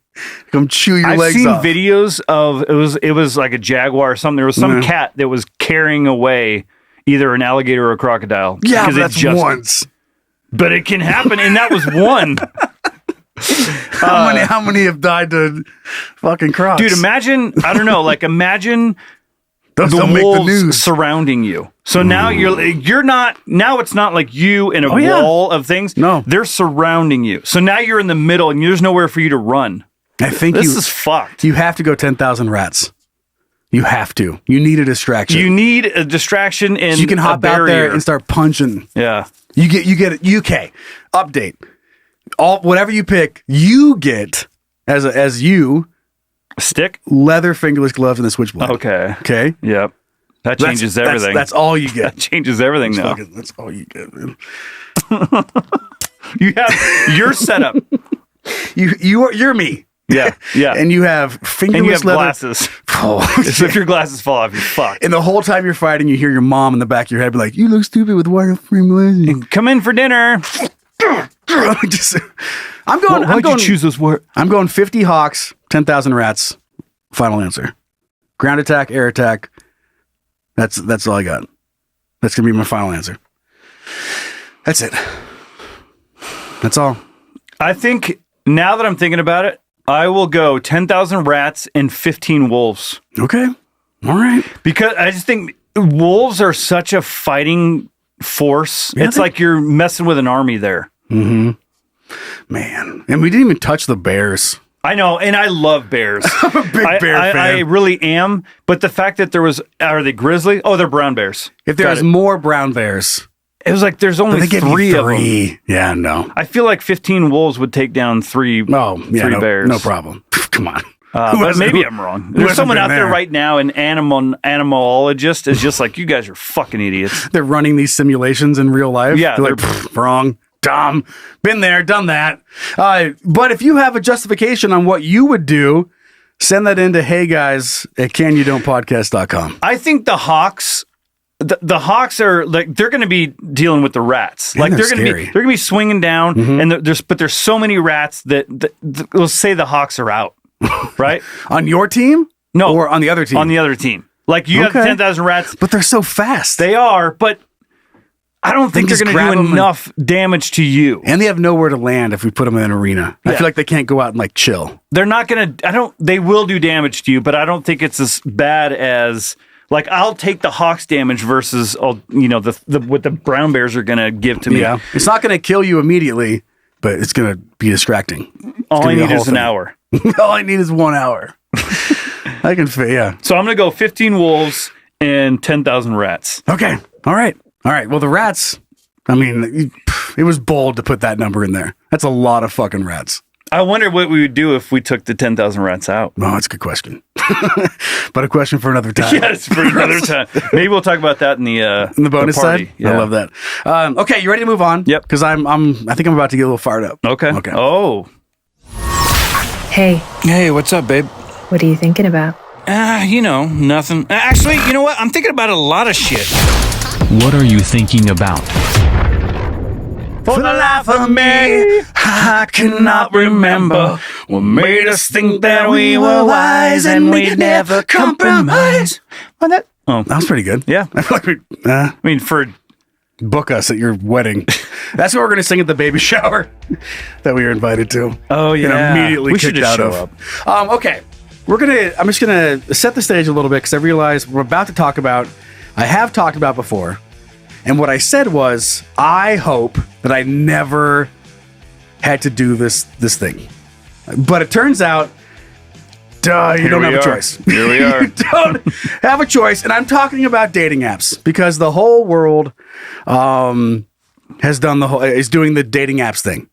Come chew your legs off. I've seen videos of, it was like a jaguar or something. There was some cat that was carrying away either an alligator or a crocodile. Yeah, but that's once. But it can happen, and that was one. How many have died to fucking crocs? Dude, imagine Those the don't make the wolves news. surrounding you. So now you're not, now it's not like you in a wall of things. No. They're surrounding you. So now you're in the middle and there's nowhere for you to run. I think this is fucked. You have to go 10,000 rats. You have to. You need a distraction. You need a distraction and so you can hop out there and start punching. Yeah. You get it. UK update. Whatever you pick, you get as you a stick, leather fingerless gloves, and the switchblade. Okay. Yep. That changes everything. That's all you get. That changes everything now. That's all you get, man. You have your setup. You're me. Yeah. And you have fingerless and you have leather glasses. Oh, so if your glasses fall off, you're fucked. And the whole time you're fighting, you hear your mom in the back of your head be like, "You look stupid with wireframe glasses. Come in for dinner." I'm going. You choose those words? I'm going 50 hawks, 10,000 rats. Final answer. Ground attack, air attack. That's all I got. That's gonna be my final answer. That's it. That's all. I think now that I'm thinking about it, I will go 10,000 rats and 15 wolves. Okay. All right. Because I just think wolves are such a fighting force. Yeah, it's like you're messing with an army there. Mm-hmm. Man. And we didn't even touch the bears. I know, and I love bears. I'm a big bear fan. I really am. But the fact that are they grizzly? Oh, they're brown bears. If there's more brown bears, it was like there's only three of them. Yeah, no. I feel like 15 wolves would take down three bears. No problem. Come on. But maybe I'm wrong. There's someone out there right now, an animalologist, is just like, you guys are fucking idiots. They're running these simulations in real life. Yeah. They're like, wrong. Dumb. Been there, done that. But if you have a justification on what you would do, send that in to heyguys@canyouDon'tPodcast.com. I think the hawks, the hawks are like, they're going to be dealing with the rats. Man, Like they're going to be swinging down, and there's so many rats that let's say the hawks are out, right? On your team? No, or on the other team. On the other team. Like you have 10,000 rats, but they're so fast. They are, but I don't think they're going to do enough damage to you. And they have nowhere to land if we put them in an arena. I feel like they can't go out and like chill. They're not going to, they will do damage to you, but I don't think it's as bad as, like, I'll take the hawks damage versus, what the brown bears are going to give to me. Yeah. It's not going to kill you immediately, but it's going to be distracting. All I need is an hour. All I need is 1 hour. I can fit, yeah. So I'm going to go 15 wolves and 10,000 rats. Okay. All right. Well, the rats, I mean, it was bold to put that number in there. That's a lot of fucking rats. I wonder what we would do if we took the 10,000 rats out. Oh, that's a good question. But a question for another time. Yes, for another time. Maybe we'll talk about that in the bonus side. Yeah. I love that. Okay, you ready to move on? Yep. Because I think I'm about to get a little fired up. Okay. Oh. Hey, Hey, what's up, babe? what are you thinking about? Nothing. Actually, you know what? I'm thinking about a lot of shit. What are you thinking about? For the life of me, I cannot remember what made us think that we were wise and we'd never compromise. That was pretty good. Yeah. I feel like for book us at your wedding. That's what we're going to sing at the baby shower that we were invited to. Oh, yeah. And immediately We should kicked just out show of. Okay. I'm just going to set the stage a little bit because I realize we're about to talk about, I have talked about before. And what I said was, I hope that I never had to do this thing. But it turns out, you don't have a choice. Here we are. You don't have a choice. And I'm talking about dating apps because the whole world is doing the dating apps thing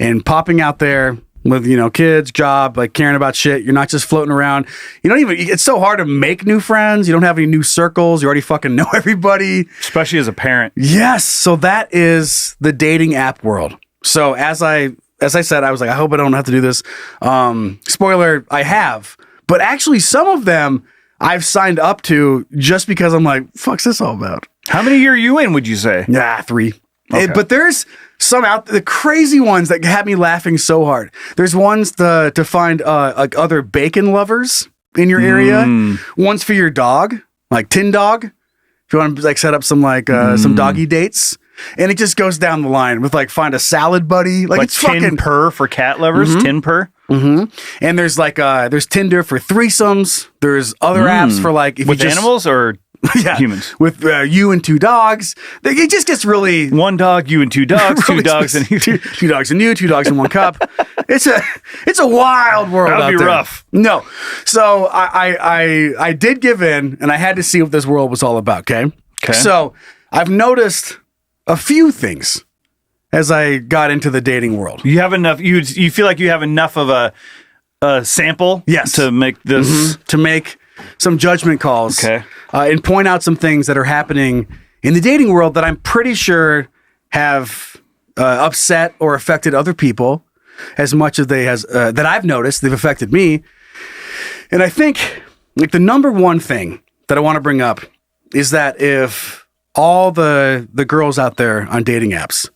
and popping out there with, kids, job, like caring about shit. You're not just floating around. It's so hard to make new friends. You don't have any new circles. You already fucking know everybody. Especially as a parent. Yes. So that is the dating app world. So as I said, I was like, I hope I don't have to do this. Spoiler, I have. But actually some of them I've signed up to just because I'm like, fuck's this all about? How many are you in, would you say? 3. Okay. But there's some out the crazy ones that had me laughing so hard. There's ones to find like other bacon lovers in your area. Ones for your dog, like Tin Dog. If you want to like set up some some doggy dates. And it just goes down the line with like find a salad buddy. Like it's Tin fucking Purr for cat lovers. Tin Purr. And there's there's Tinder for threesomes. There's other apps for like if with you just, animals or humans with you and 2 dogs. It just gets really 1 dog, you and 2 dogs, 2 dogs and two dogs and you, 2 dogs in 1 cup. It's a wild world. That'd out be there. rough. No, so I did give in, and I had to see what this world was all about. Okay. So I've noticed a few things as I got into the dating world. You have enough. You feel like you have enough of a sample, yes, to make this to make some judgment calls, and point out some things that are happening in the dating world that I'm pretty sure have upset or affected other people as much as that I've noticed they've affected me. And I think like the number one thing that I want to bring up is that if all the girls out there on dating apps,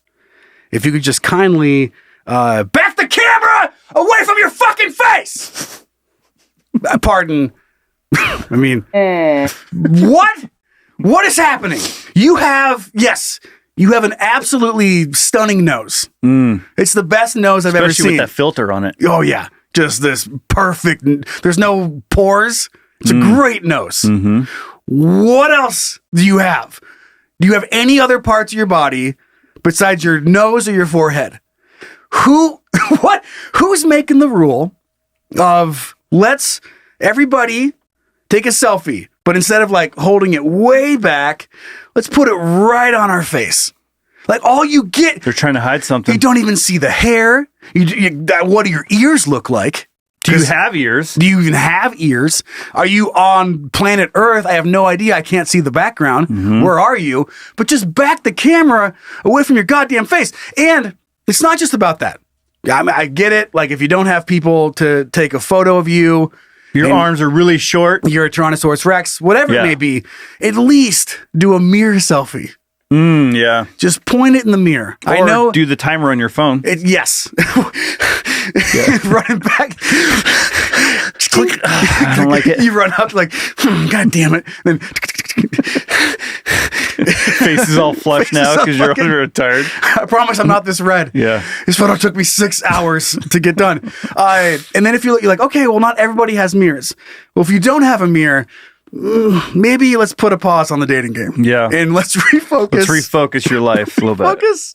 if you could just kindly back the camera away from your fucking face. Pardon. I mean, what is happening? You have an absolutely stunning nose. It's the best nose I've ever seen. Especially with that filter on it. Oh yeah, just this perfect. There's no pores. It's a great nose. What else do you have? Do you have any other parts of your body besides your nose or your forehead? Who's making the rule of let's everybody take a selfie, but instead of like holding it way back, let's put it right on our face. Like all you get, They're trying to hide something. you don't even see the hair. What do your ears look like? Do you have ears? Do you even have ears? Are you on planet Earth? I have no idea. I can't see the background. Where are you? But just back the camera away from your goddamn face. And it's not just about that. I mean, I get it. Like if you don't have people to take a photo of you, Your arms are really short. you're a Tyrannosaurus Rex, whatever Yeah. it may be, at least do a mirror selfie. Yeah. Just point it in the mirror. Or I know. do the timer on your phone. Yes. Running back. Click. I don't like it. You run up like, God damn it. Then Face is all flushed Face is now all because you're fucking- tired. I promise I'm not this red. Yeah. This photo took me 6 hours to get done. And then if you're like, okay, well, not everybody has mirrors. Well, if you don't have a mirror, maybe let's put a pause on the dating game. Yeah. And let's refocus. Let's refocus your life a little bit. Focus.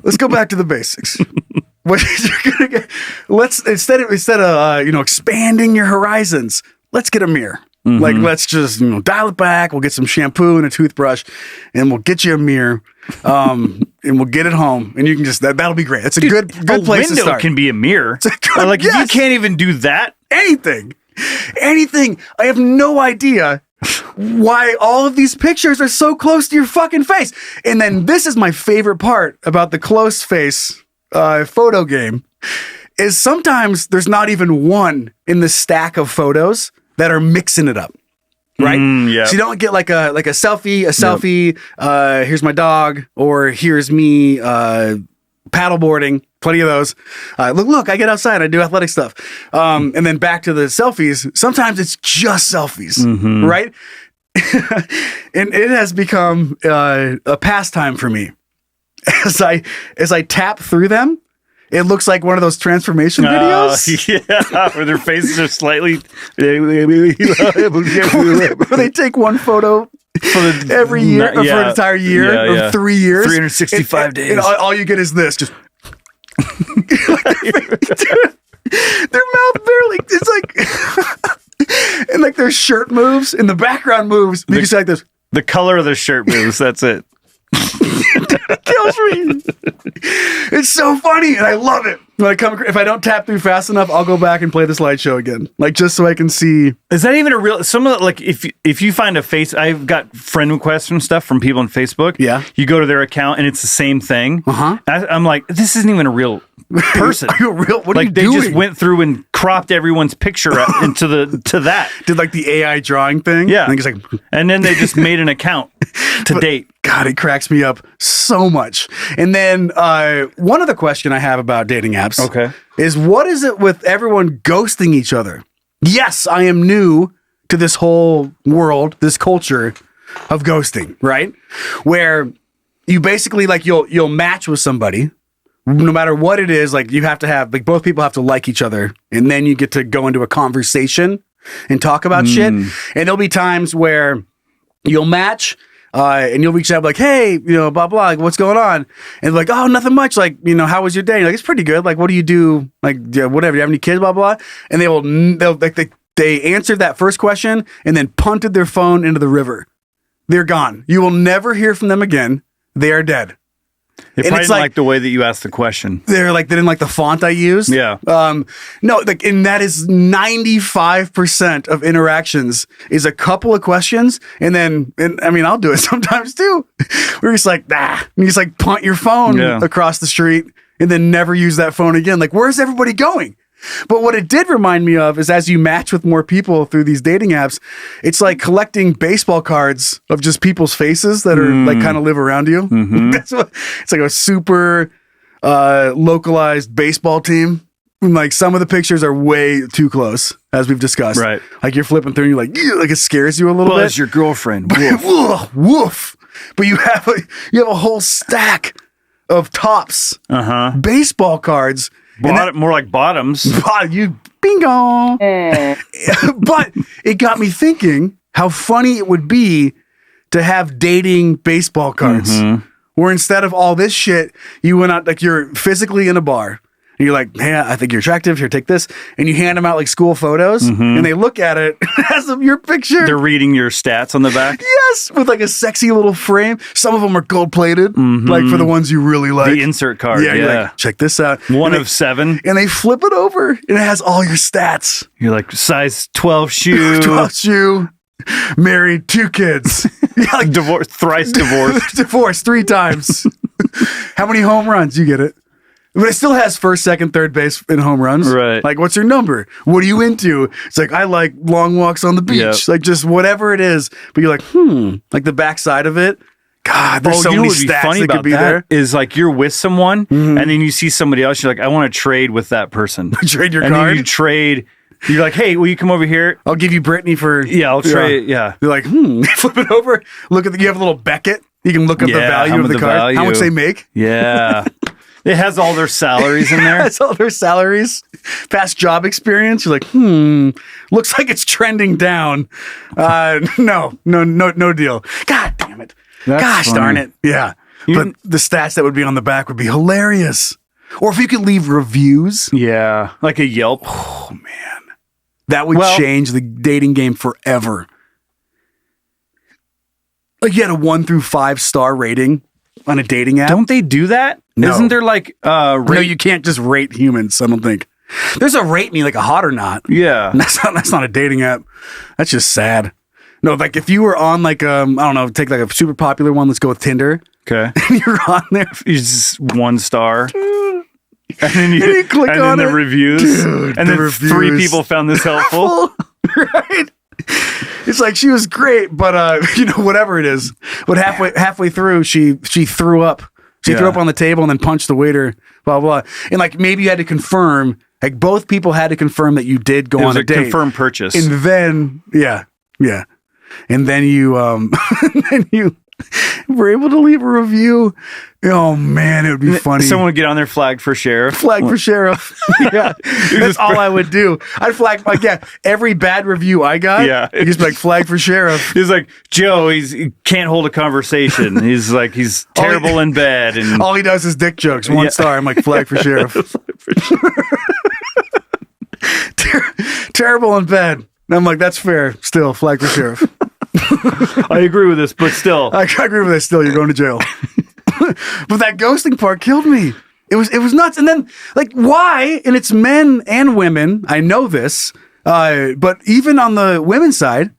Let's go back to the basics. What you're gonna get? Let's instead of expanding your horizons, let's get a mirror. Like let's just dial it back. We'll get some shampoo and a toothbrush, and we'll get you a mirror. And we'll get it home, and you can just that'll be great. It's a good A place to window start. can be a mirror. Like if you yes. can't even do that. Anything. I have no idea why all of these pictures are so close to your fucking face. And then this is my favorite part about the close face photo game is sometimes there's not even one in the stack of photos that are mixing it up. Right? Yeah. So you don't get like a selfie, here's my dog, or here's me paddleboarding. Plenty of those. Look, I get outside, I do athletic stuff. And then back to the selfies. Sometimes it's just selfies, right? And it has become a pastime for me. As I tap through them, it looks like one of those transformation videos. Yeah, where their faces are slightly. Where they take one photo every year or for an entire year or 3 years. 365 days. And all you get is this. Just their mouth barely. It's like and like their shirt moves and the background moves. You can see like this. The color of the shirt moves. That's it. It kills me. It's so funny and I love it. When if I don't tap through fast enough, I'll go back and play the slideshow again, like just so I can see. Is that even a real? Some of the, like if you find a face, I've got friend requests and stuff from people on Facebook. Yeah, you go to their account and it's the same thing. I'm like, this isn't even a real person. Are you real? What like are you they doing? just went through and cropped everyone's picture into that. Did like the AI drawing thing? Yeah, and, it's like, and then they just made an account to date. God, it cracks me up so much. And then one other question I have about dating apps, is what is it with everyone ghosting each other? Yes, I am new to this whole world, this culture of ghosting, right? Where you basically like you'll match with somebody. No matter what it is, like you have to have like both people have to like each other, and then you get to go into a conversation and talk about shit. And there'll be times where you'll match and you'll reach out like, hey, blah blah, like what's going on? And like, oh, nothing much. Like, how was your day? Like, it's pretty good. Like, what do you do? Like, whatever. You have any kids? Blah blah. And they'll like they answered that first question and then punted their phone into the river. They're gone. You will never hear from them again. They are dead. They probably didn't like the way that you asked the question. They didn't like the font I used. Yeah. No, like, and that is 95% of interactions is a couple of questions, and I mean, I'll do it sometimes too. We're just like, and you just like punt your phone across the street, and then never use that phone again. Like, where's everybody going? But what it did remind me of is as you match with more people through these dating apps, it's like collecting baseball cards of just people's faces that are like kind of live around you. That's what it's like, a super localized baseball team. And like some of the pictures are way too close, as we've discussed. Right. Like you're flipping through and you're like, like it scares you a little bit. It's your girlfriend. Woof. Woof. But you have a whole stack of tops, baseball cards. More like bottoms. You bingo. But it got me thinking how funny it would be to have dating baseball cards, where instead of all this shit, you went out, like you're physically in a bar and you're like, hey, I think you're attractive. Here, take this. And you hand them out like school photos, and they look at it as of your picture. They're reading your stats on the back. Yes, with like a sexy little frame. Some of them are gold plated, like for the ones you really like. The insert card. Yeah, you're like, check this out. One of 7. And they flip it over, and it has all your stats. You're like, size 12 shoe. 12 shoe, married, 2 kids. Yeah, like Divorced, thrice divorced. divorced 3 times. How many home runs? You get it. But it still has first, second, third base in home runs. Right. Like, what's your number? What are you into? It's like, I like long walks on the beach. Yep. Like, just whatever it is. But you're like, like the backside of it. God, there's so you know many what would be stats funny that about could be that there. is like you're with someone and then you see somebody else. You're like, I want to trade with that person. Trade your and card? then you trade. You're like, hey, will you come over here? I'll give you Brittany for... Yeah, I'll trade. Yeah. You're like, flip it over. Look at you have a little Beckett. You can look up the value of the card. How much they make. Yeah. It has all their salaries in there. That's all their salaries. Past job experience. You're like, looks like it's trending down. No deal. God damn it. Gosh darn it. Yeah. But the stats that would be on the back would be hilarious. Or if you could leave reviews. Yeah. Like a Yelp. Oh, man. That would change the dating game forever. Like you had a 1 through 5 star rating on a dating app. Don't they do that? No. Isn't there like No, you can't just rate humans, I don't think. There's a rate me like a hot or not. Yeah. And that's not a dating app. That's just sad. No, like if you were on like I don't know, take like a super popular one, let's go with Tinder. Okay. And you're on there. You just 1 star. And then you click and on then it. the reviews. Dude, and the then reviews. 3 people found this helpful. Right? It's like she was great, but whatever it is. But halfway through, she threw up. She threw up on the table and then punched the waiter. Blah blah. And like maybe you had to confirm. Like both people had to confirm that you did go on a date. Confirmed purchase. And then yeah. And then you were able to leave a review. Oh man, it would be funny. Someone would get on their flag for sheriff. Flag for sheriff. Yeah. That's all I would do. I'd flag every bad review I got. Yeah. I'd just be like flag for sheriff. He's like, Joe, he can't hold a conversation. He's like, he's terrible in bed. And all he does is dick jokes. 1 star. I'm like, flag for sheriff. Terrible in bed. And I'm like, that's fair. Still, flag for sheriff. I agree with this, but still. I agree with that. Still, you're going to jail. But that ghosting part killed me. It was nuts. And then, like, why? And it's men and women. I know this. But even on the women's side,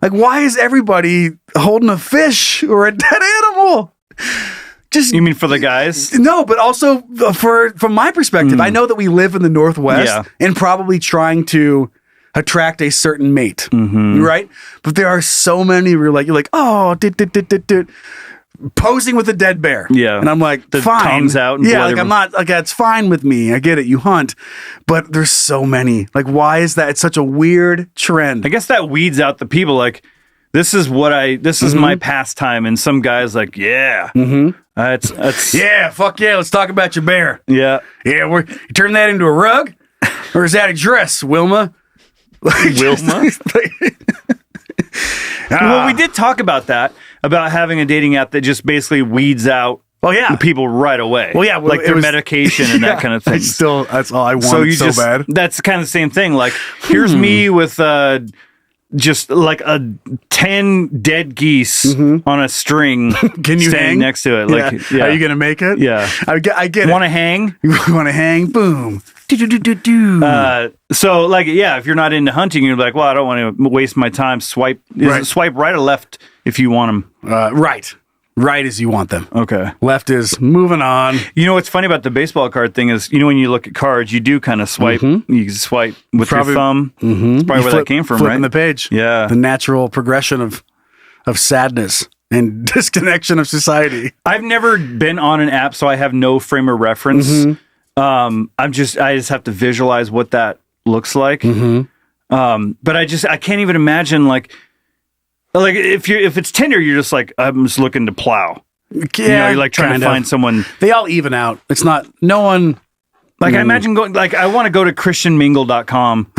like, why is everybody holding a fish or a dead animal? Just You mean for the guys? no, but also from my perspective, I know that we live in the Northwest and probably trying to attract a certain mate, right? But there are so many where you're like, oh, posing with a dead bear. Yeah. And I'm like, The fine. tongue's out and yeah, blood like I'm not, like, that's fine with me. I get it. You hunt. But there's so many. Like, why is that? It's such a weird trend. I guess that weeds out the people. Like, this is my pastime. And some guys like, yeah. That's Yeah, fuck yeah. Let's talk about your bear. Yeah. Yeah, you turn that into a rug? Or is that a dress, Wilma? Wilma? Well, we did talk about that, about having a dating app that just basically weeds out the people right away. Well, yeah. Well, like their medication and that kind of thing. That's all I want so bad. That's kind of the same thing. Like, here's me with just like 10 dead geese on a string. Can you standing hang next to it? Like, Are you going to make it? Yeah. I get Want it. to hang? You want to hang? Boom. So, like, yeah, if you're not into hunting, you're like, well, I don't want to waste my time. Swipe right or left if you want them? Right. Right as you want them. Okay. Left is moving on. You know what's funny about the baseball card thing is, when you look at cards, you do kind of swipe. You swipe with your thumb. It's probably where that came from, flipping right? the page. Yeah. The natural progression of sadness and disconnection of society. I've never been on an app, so I have no frame of reference. I just have to visualize what that looks like. But I can't even imagine like if it's Tinder, you're just like, I'm just looking to plow. Yeah, you're like trying to find someone. They all even out. It's not no one. Like I imagine going I want to go to christianmingle.com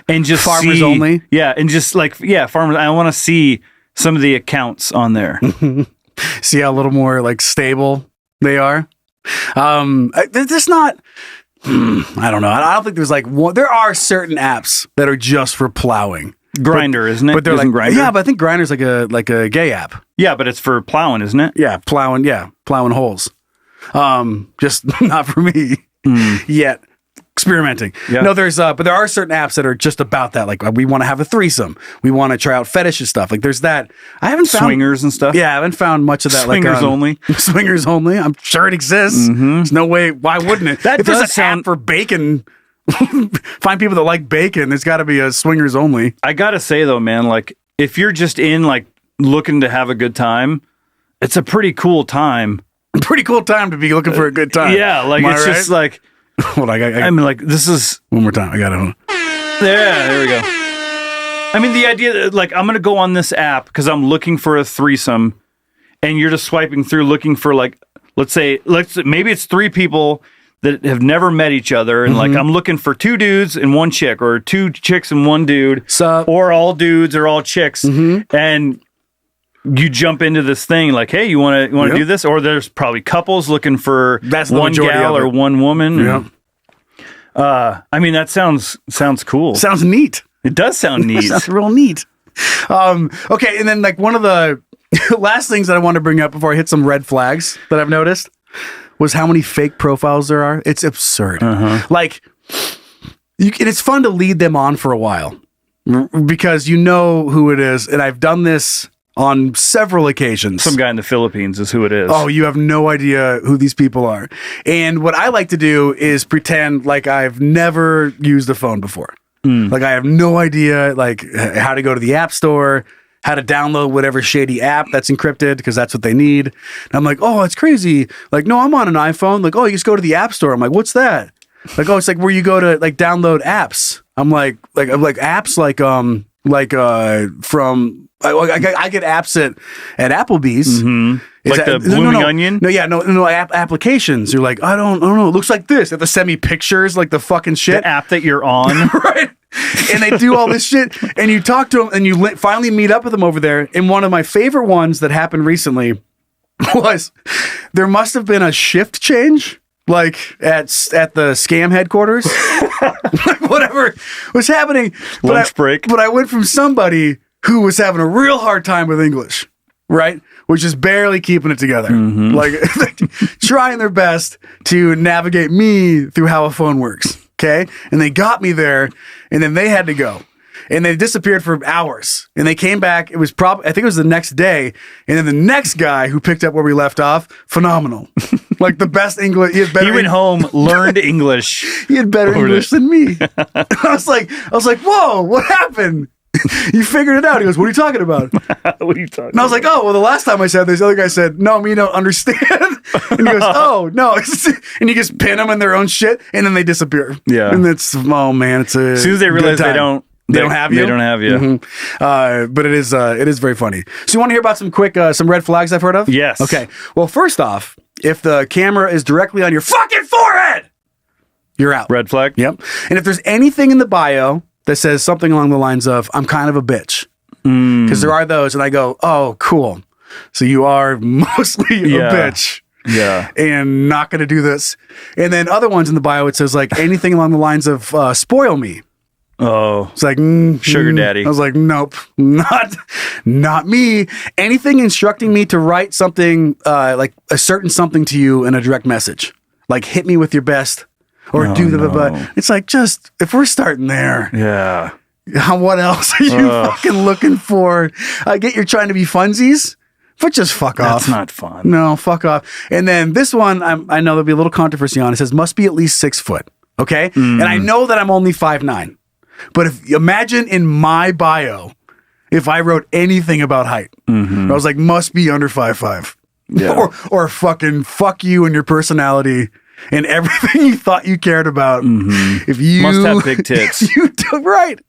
and just farmers see, only. Yeah, and just farmers. I want to see some of the accounts on there. See how a little more like stable they are. There's not. I don't know. I don't think there's like one. There are certain apps that are just for plowing. Grinder, isn't it? But they're Isn't like, Grindr? yeah, but I think Grinder's like a gay app. Yeah, but it's for plowing, isn't it? Yeah, plowing holes. Just not for me yet. Experimenting. Yeah. No, but there are certain apps that are just about that. Like we want to have a threesome. We want to try out fetish and stuff. Like there's that. I haven't found Swingers and stuff. Yeah, I haven't found much of that. Swingers only. Swingers only. I'm sure it exists. There's no way. Why wouldn't it? That if there's does an app for bacon, find people that like bacon. There's got to be a swingers only. I gotta say though, man, like if you're just in like looking to have a good time, it's a pretty cool time. Pretty cool time to be looking for a good time. Yeah, like it's just like. Hold on, I mean, like this is one more time. I got it. Yeah, there we go. I mean, the idea that like I'm gonna go on this app because I'm looking for a threesome, and you're just swiping through looking for like, maybe it's 3 people that have never met each other, and like I'm looking for 2 dudes and 1 chick, or 2 chicks and 1 dude, or all dudes or all chicks, and you jump into this thing like, hey, you want to do this? Or there's probably couples looking for one gal or one woman. Yeah. I mean, that sounds cool. Sounds neat. It does sound neat. Sounds real neat. Okay, and then like one of the last things that I want to bring up before I hit some red flags that I've noticed was how many fake profiles there are. It's absurd. Like, and it's fun to lead them on for a while because you know who it is. And I've done this on several occasions. Some guy in the Philippines is who it is. Oh, you have no idea who these people are. And what I like to do is pretend like I've never used a phone before. Like I have no idea like how to go to the app store, how to download whatever shady app that's encrypted because that's what they need. And I'm like, oh, it's crazy. Like, no, I'm on an iPhone. Like, oh, you just go to the app store. I'm like, what's that? Like, oh, it's like where you go to like download apps. I'm like apps from I get apps at Applebee's. Like the Blooming Onion? No, applications. You're like, I don't know. It looks like this. They have to send me pictures, like the fucking shit. The app that you're on. Right. And they do all this shit. And you talk to them and you finally meet up with them over there. And one of my favorite ones that happened recently was there must have been a shift change. Like at the scam headquarters. Like whatever was happening. Lunch break. But I went from somebody who was having a real hard time with English, right? Which is barely keeping it together. Like trying their best to navigate me through how a phone works. Okay. And they got me there and then they had to go. And they disappeared for hours. And they came back. It was I think it was the next day. And then the next guy who picked up where we left off, phenomenal. Like the best English. He went home, learned English. He had better English than me. I was like, whoa, what happened? You figured it out. He goes, what are you talking about? What are you talking about? And I was like, oh, well, the last time I said this, the other guy said, no, me don't understand. And he goes, oh, no. And you just pin them in their own shit, and then they disappear. Yeah. And it's, oh, man, it's a as soon as they realize they don't have you. They don't have you. But it is very funny. So you want to hear about some quick, some red flags I've heard of? Yes. Okay. Well, first off, if the camera is directly on your fucking forehead, you're out. Red flag? Yep. And if there's anything in the bio that says something along the lines of, I'm kind of a bitch. Because there are those, and I go, oh, cool. So you are mostly a bitch. Yeah. And not going to do this. And then other ones in the bio, it says like anything along the lines of spoil me. Oh. It's like, sugar daddy. I was like, nope, not me. Anything instructing me to write something, like a certain something to you in a direct message. Like hit me with your best. Or it's like, just, if we're starting there. Yeah. What else are you fucking looking for? I get you're trying to be funsies, but just fuck off. That's not fun. No, fuck off. And then this one, I know there'll be a little controversy on. It says, must be at least 6 foot. Okay? And I know that I'm only 5'9". But imagine in my bio, if I wrote anything about height, I was like, must be under 5'5". Yeah. Or fucking fuck you and your personality and everything you thought you cared about. If you must have big tits. Right.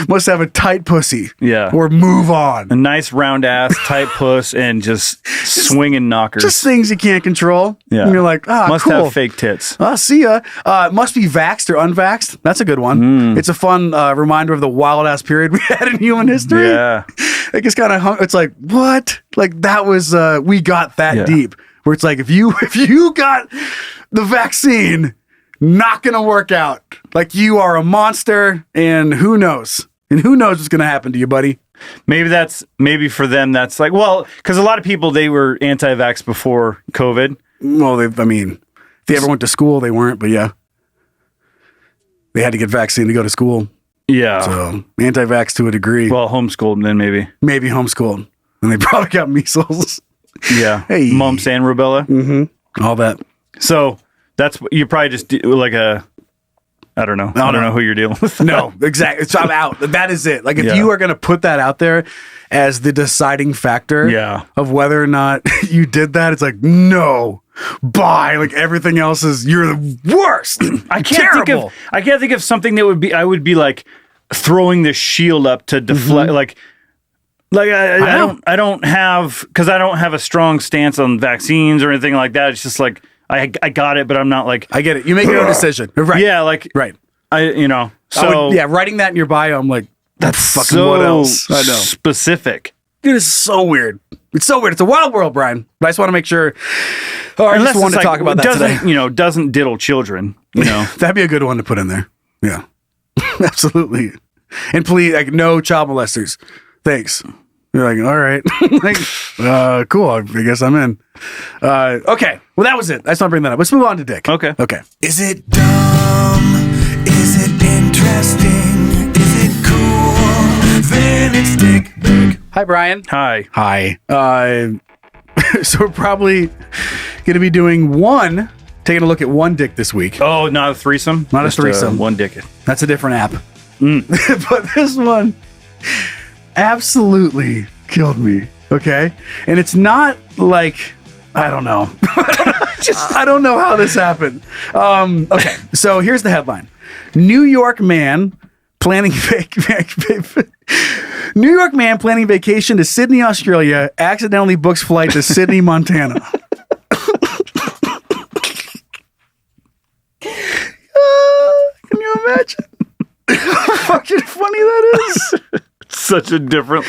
Must have a tight pussy. Yeah. Or move on. A nice round ass, tight puss, and just swinging knockers. Just things you can't control. Yeah. And you're like, must cool. have fake tits. See ya. Must be vaxxed or unvaxxed. That's a good one. It's a fun reminder of the wild ass period we had in human history. Yeah. It gets kind of it's like, what? Like that was we got that deep. Where it's like if you got the vaccine, not going to work out. Like you are a monster, and who knows? And who knows what's going to happen to you, buddy? Maybe for them, that's like, well, because a lot of people, they were anti-vax before COVID. Well, if they ever went to school, they weren't, but yeah. They had to get vaccine to go to school. Yeah. So anti-vax to a degree. Well, homeschooled then maybe. Maybe homeschooled. And they probably got measles. Yeah. Hey. Mumps and rubella. Mm-hmm. All that. So that's, you probably just do like I don't know. I don't know who you're dealing with. No, exactly. So I'm out. That is it. Like if Yeah. you are going to put that out there as the deciding factor of whether or not you did that, it's like, no, bye. Like everything else is, you're the worst. I can't think of something that would be, I would be like throwing this shield up to deflect, I don't have a strong stance on vaccines or anything like that. It's just like, I got it, but I'm not like, I get it. You make your own decision. Right. Yeah. Like, right. So writing that in your bio, I'm like, that's fucking so what else? I know. Specific. It is so weird. It's so weird. It's a wild world, Brian. But I just want to make sure. I just wanted to talk about that today. Doesn't diddle children, That'd be a good one to put in there. Yeah. Absolutely. And please, like, no child molesters. Thanks. You're like, all right. Cool. I guess I'm in. Okay. Well, that was it. I just want to bring that up. Let's move on to Dick. Okay. Is it dumb? Is it interesting? Is it cool? Then it's Dick. Hi, Brian. Hi. So we're probably going to be doing taking a look at one dick this week. Oh, not a threesome? Not a threesome. One dick. That's a different app. But this one absolutely killed me. Okay. And it's not like, I don't know. I don't know how this happened. Okay. So here's the headline. New York man planning vacation to Sydney, Australia, accidentally books flight to Sydney, Montana. Can you imagine how fucking funny that is? Such a different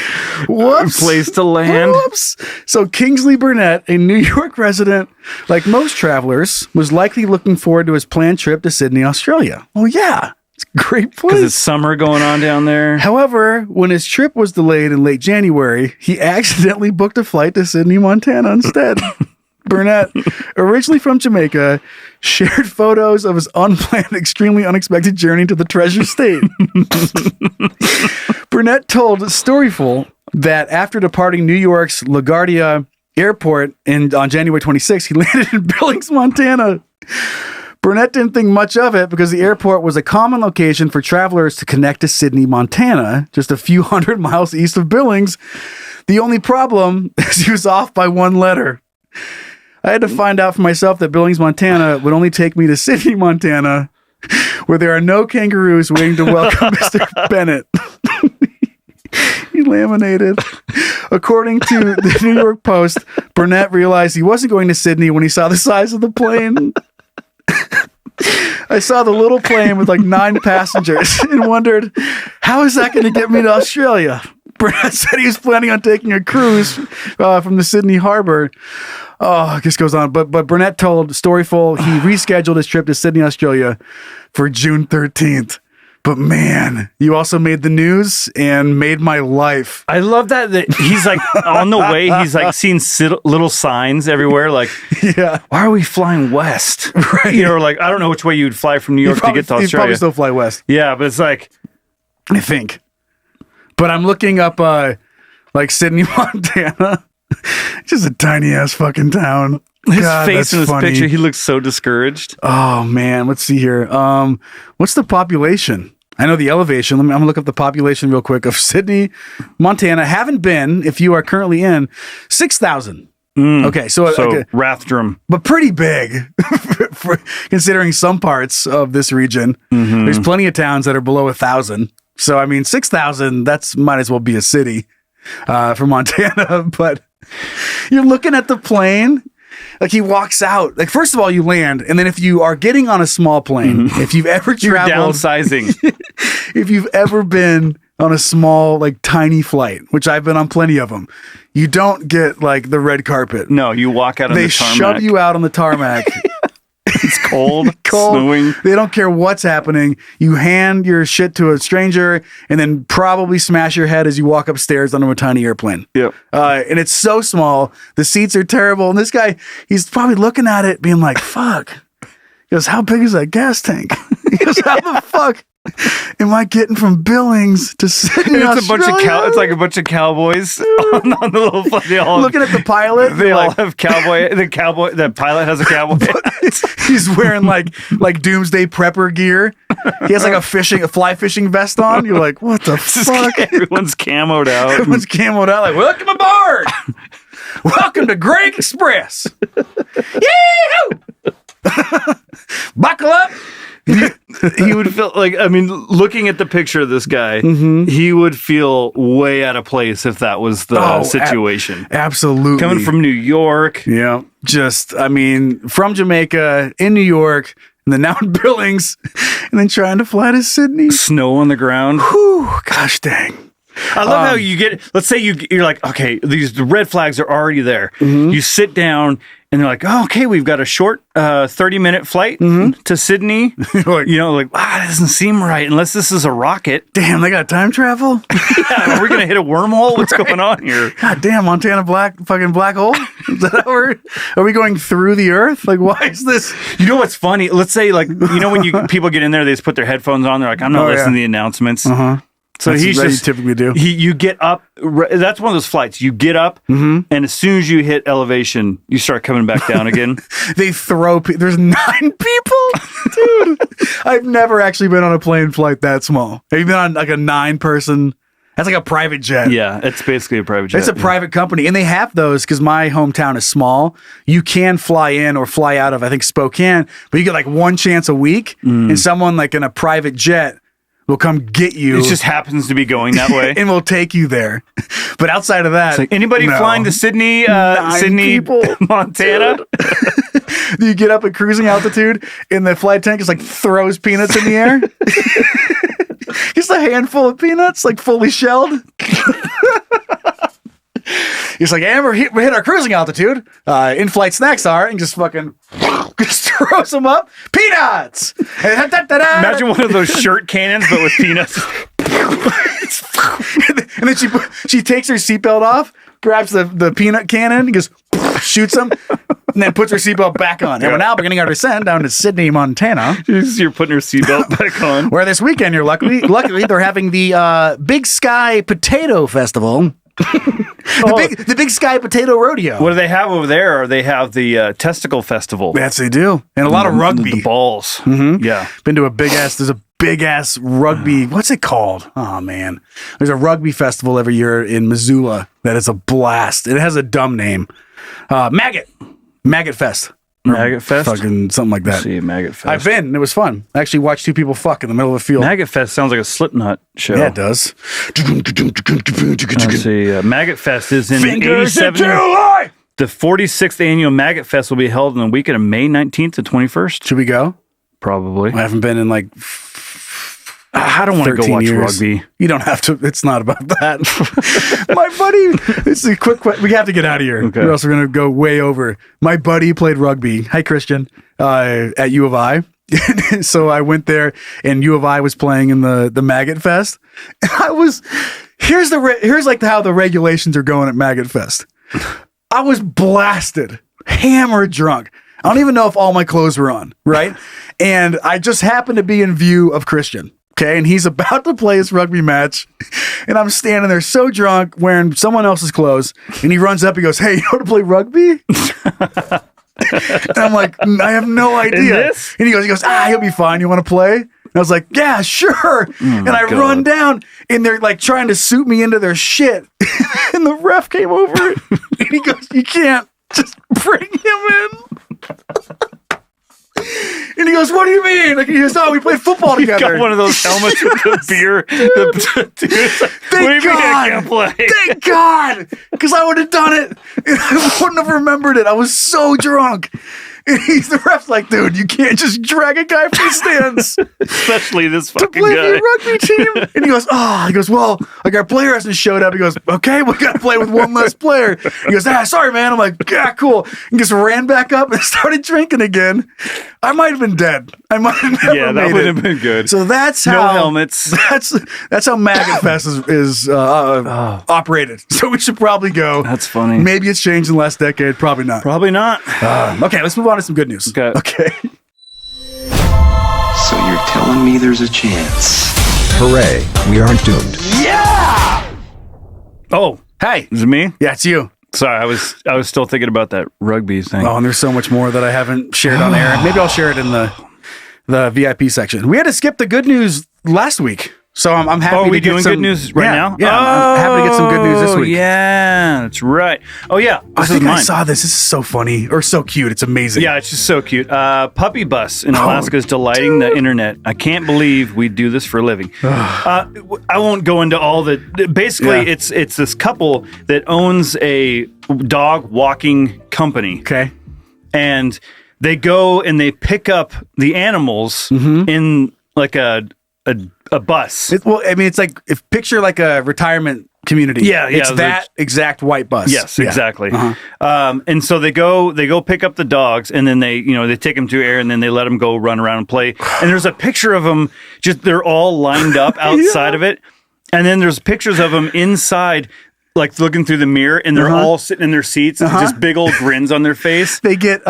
Whoops. place to land. Whoops. So Kingsley Burnett, a New York resident, like most travelers, was likely looking forward to his planned trip to Sydney, Australia. Oh yeah, it's a great place. Because it's summer going on down there. However, when his trip was delayed in late January, he accidentally booked a flight to Sydney, Montana instead. Burnett, originally from Jamaica, shared photos of his unplanned, extremely unexpected journey to the Treasure State. Burnett told Storyful that after departing New York's LaGuardia Airport on January 26th, he landed in Billings, Montana. Burnett didn't think much of it because the airport was a common location for travelers to connect to Sydney, Montana, just a few hundred miles east of Billings. The only problem is he was off by one letter. I had to find out for myself that Billings, Montana would only take me to Sydney, Montana, where there are no kangaroos waiting to welcome Mr. Bennett. He laminated. According to the New York Post, Burnett realized he wasn't going to Sydney when he saw the size of the plane. I saw the little plane with like 9 passengers and wondered, how is that going to get me to Australia? Burnett said he was planning on taking a cruise from the Sydney harbor. Oh, this goes on. But Burnett told Storyful he rescheduled his trip to Sydney, Australia for June 13th. But man, you also made the news and made my life. I love that he's like on the way. He's like seeing little signs everywhere. Like, yeah, why are we flying west? Right. Or like, I don't know which way you'd fly from New York to get to Australia. You'd probably still fly west. Yeah, but it's like, I think. But I'm looking up like Sydney, Montana. Just a tiny ass fucking town. His God, face in his funny. picture, he looks so discouraged. Oh man, let's see here. What's the population? I know the elevation. I'm gonna look up the population real quick of Sydney, Montana. Haven't been, if you are currently in, 6,000. Okay, so Rathdrum, but pretty big for considering some parts of this region. Mm-hmm. There's plenty of towns that are below 1,000. So I mean, 6,000. That's might as well be a city for Montana. But you're looking at the plane. Like he walks out. Like first of all, you land, and then if you are getting on a small plane, if you've ever traveled, you're downsizing. If you've ever been on a small, like tiny flight, which I've been on plenty of them, you don't get like the red carpet. No, you walk out on the tarmac. They shove you out on the tarmac. It's cold, Cold. snowing. They don't care what's happening. You hand your shit to a stranger and then probably smash your head as you walk upstairs onto a tiny airplane. Yep. And it's so small. The seats are terrible. And this guy, he's probably looking at it being like, fuck. He goes, how big is that gas tank? He goes, how the fuck am I getting from Billings to Sydney, It's Australia? it's like a bunch of cowboys on the little they all Looking at the pilot. they all like, have the pilot has a cowboy hat. he's wearing like doomsday prepper gear. He has like a fly fishing vest on. You're like, what the fuck? Everyone's camoed out. Everyone's camoed out like, welcome aboard. Welcome to Great Express. Yee-hoo! Buckle up. He would feel like, I mean, looking at the picture of this guy, he would feel way out of place if that was the situation. Absolutely. Coming from New York. Yeah. Just, I mean, from Jamaica, in New York, and then now in Billings, and then trying to fly to Sydney. Snow on the ground. Whew, gosh dang. I love how you get, let's say you're like, okay, the red flags are already there. You sit down and they're like, oh, okay, we've got a short 30-minute flight to Sydney. Like, that doesn't seem right unless this is a rocket. damn, they got time travel? Yeah, are we going to hit a wormhole? What's going on here? God damn, Montana fucking black hole? Is that how are we going through the earth? Like, why is this? You know what's funny? Let's say, like, when people get in there, they just put their headphones on. They're like, I'm not listening to the announcements. So That's he's what you just typically do. You get up. That's one of those flights. You get up, and as soon as you hit elevation, you start coming back down again. They throw there's 9 people? Dude, I've never actually been on a plane flight that small. Have you been on like a 9-person? That's like a private jet. Yeah, it's basically a private jet. It's a private company, and they have those because my hometown is small. You can fly in or fly out of, I think, Spokane, but you get like one chance a week, and someone like in a private jet will come get you. It just happens to be going that way. And will take you there. But outside of that, It's like, anybody no. flying to Sydney, 9 people. Montana? You get up at cruising altitude, and the flight tank just like throws peanuts in the air. Just a handful of peanuts, like fully shelled. He's like, and we hit our cruising altitude. In-flight snacks are, and just fucking just throws them up. Peanuts! Imagine one of those shirt cannons, but with peanuts. And then she takes her seatbelt off, grabs the peanut cannon, and just shoots them, and then puts her seatbelt back on. And we're now beginning our descent down to Sydney, Montana. You're putting your seatbelt back on. Where this weekend, luckily they're having the Big Sky Potato Festival. The Big Sky Potato Rodeo. What do they have over there? They have the Testicle Festival. Yes, they do. And a lot of rugby. The balls. Yeah. Been to there's a big ass rugby. What's it called? Oh, man. There's a rugby festival every year in Missoula that is a blast. It has a dumb name. Maggot Fest. Maggot Fest? Fucking something like that. Let's see, Maggot Fest. I've been. It was fun. I actually watched 2 people fuck in the middle of the field. Maggot Fest sounds like a Slipknot show. Yeah, it does. Let's see. Maggot Fest is in Fingers 87. into life! The 46th annual Maggot Fest will be held on the weekend of May 19th to 21st. Should we go? Probably. I haven't been in like I don't want to go watch rugby. You don't have to. It's not about that. My buddy, this is a quick question. We have to get out of here. Okay. Or else we're going to go way over. My buddy played rugby. Hi, Christian. At U of I. So I went there and U of I was playing in the Maggot Fest. And here's like how the regulations are going at Maggot Fest. I was blasted, hammered drunk. I don't even know if all my clothes were on, right? And I just happened to be in view of Christian. Okay, and he's about to play his rugby match, and I'm standing there so drunk, wearing someone else's clothes, and he runs up, he goes, "Hey, you want to play rugby?" And I'm like, I have no idea. And he goes, he'll be fine. You want to play? And I was like, yeah, sure. And I run down, and they're like trying to suit me into their shit. And the ref came over, and he goes, you can't just bring him in. And he goes, what do you mean? Like, he goes, oh, we played football together. Got one of those helmets with the beer. What do you mean I can't play? Thank God. Because I would have done it. And I wouldn't have remembered it. I was so drunk. the ref's like, dude, you can't just drag a guy from the stands Especially this to fucking play guy. for your rugby team. And he goes, well, like our player hasn't showed up. He goes, okay, we got to play with one less player. He goes, sorry, man. I'm like, yeah, cool. And just ran back up and started drinking again. I might have been dead. I might have never Yeah, that made would it. have been good. So that's how No helmets. That's how Maggot Fest is operated. So we should probably go. That's funny. Maybe it's changed in the last decade. Probably not. Probably not. Okay, let's move on to some good news. Okay. So you're telling me there's a chance? Hooray, we aren't doomed. Oh, Hey, is it me? yeah, it's you. Sorry, I was still thinking about that rugby thing. Oh, and there's so much more that I haven't shared on air. Maybe I'll share it in the VIP section. We had to skip the good news last week, so I'm happy. Oh, are to we get doing some, good news right now? Yeah, I'm happy to get some good news this week. Yeah, that's right. Oh yeah, I this think is I mine. saw this. This is so funny or so cute. It's amazing. Yeah, it's just so cute. Puppy bus in Oh, Alaska is delighting the internet. I can't believe we do this for a living. I won't go into all the. Basically, Yeah. it's this couple that owns a dog walking company, Okay. and they go and they pick up the animals Mm-hmm. in like a bus. Well, I mean, it's like picture like a retirement community. Yeah, yeah, It's that exact white bus. Yes, Yeah. exactly. Uh-huh. And so they go pick up the dogs, and then they take them to air, and then they let them go run around and play. And there's a picture of them, just they're all lined up outside of it, and then there's pictures of them inside, like looking through the mirror, and they're all sitting in their seats, and just big old grins on their face. They get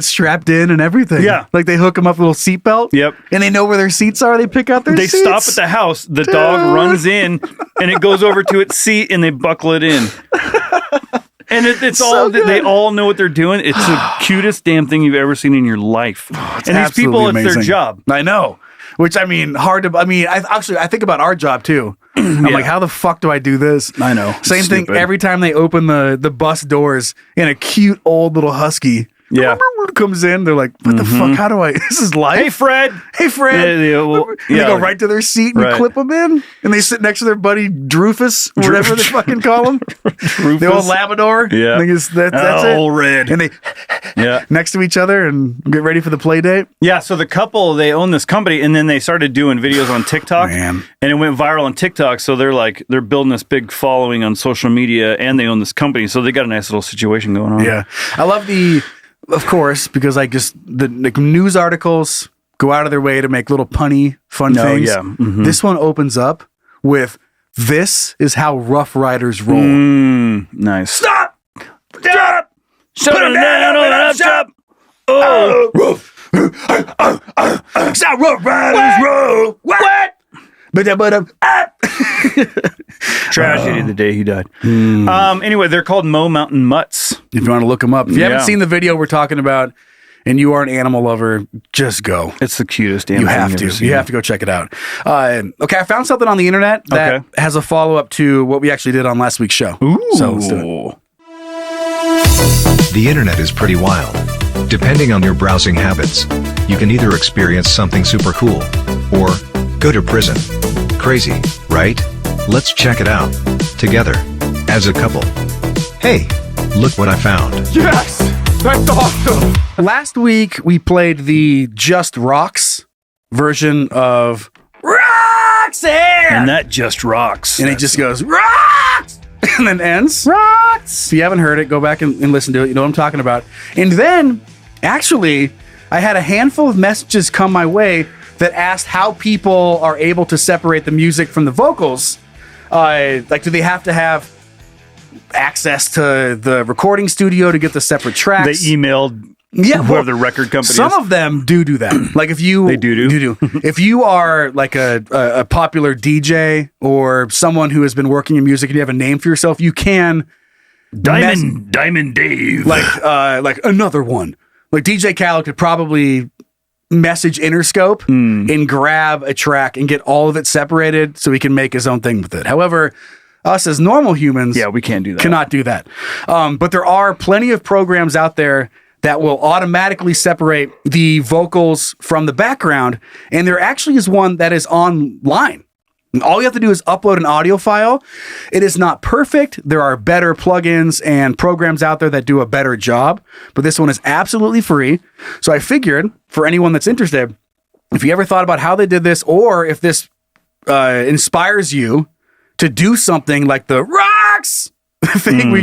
strapped in and everything. Yeah. Like they hook them up with a little seatbelt. Yep. And they know where their seats are. They pick out their They seats. stop at the house. The dog runs in, and it goes over to its seat, and they buckle it in. And it's So all good. they all know what they're doing. It's the cutest damn thing you've ever seen in your life. It's And these people, absolutely it's their amazing. job. I know. Which I mean, I think about our job too. I'm like, how the fuck do I do this? I know. Same thing Stupid. every time they open the bus doors and a cute old little husky Yeah. comes in. They're like, what the fuck? How do I? This is life. Hey, Fred. Hey, Fred. Yeah, They go right to their seat and you Right. clip them in, and they sit next to their buddy Drufus, or whatever they fucking call him. The old Labrador. Yeah. I think that's it. Oh, Red. And they Yeah. next to each other and get ready for the play date. Yeah, so the couple, they own this company, and then they started doing videos on TikTok, Man. and it went viral on TikTok. So they're building this big following on social media, and they own this company, so they got a nice little situation going on. Yeah. I love of course, because like just the news articles go out of their way to make little punny, fun things. yeah. Mhm. This one opens up with, "This is how Rough Riders roll." Nice. Stop! Shut it down on the shop. Oh, It's how Rough Riders roll. What? tragedy the day he died. Anyway, they're called Mo Mountain Mutts. If you want to look them up. If you haven't Yeah. seen the video we're talking about and you are an animal lover, just go. It's the cutest damn You thing have you've to. ever seen. You have to go check it out. Okay, I found something on the internet that Okay. has a follow-up to what we actually did on last week's show. So let's do it. The internet is pretty wild. Depending on your browsing habits, you can either experience something super cool or go to prison. Crazy, right? Let's check it out together as a couple. Hey, look what I found. Yes! That's awesome! Last week, we played the Just Rocks version of Rocks Here! And that just rocks. And it just goes, Rocks! And then ends. Rocks! If you haven't heard it, go back and listen to it. You know what I'm talking about. And then, actually, I had a handful of messages come my way that asked how people are able to separate the music from the vocals. Like, do they have to have access to the recording studio to get the separate tracks? They emailed whoever the record company Some is. of them do that. Like if you They do. If you are like a popular DJ or someone who has been working in music and you have a name for yourself, you can Diamond Dave. like another one. Like DJ Khaled could probably message Interscope and grab a track and get all of it separated so he can make his own thing with it. However, us as normal humans, we can't do that. Cannot do that. But there are plenty of programs out there that will automatically separate the vocals from the background, and there actually is one that is online. And all you have to do is upload an audio file. It is not perfect. There are better plugins and programs out there that do a better job, but this one is absolutely free. So I figured for anyone that's interested, if you ever thought about how they did this, or if this inspires you to do something like the rocks thing,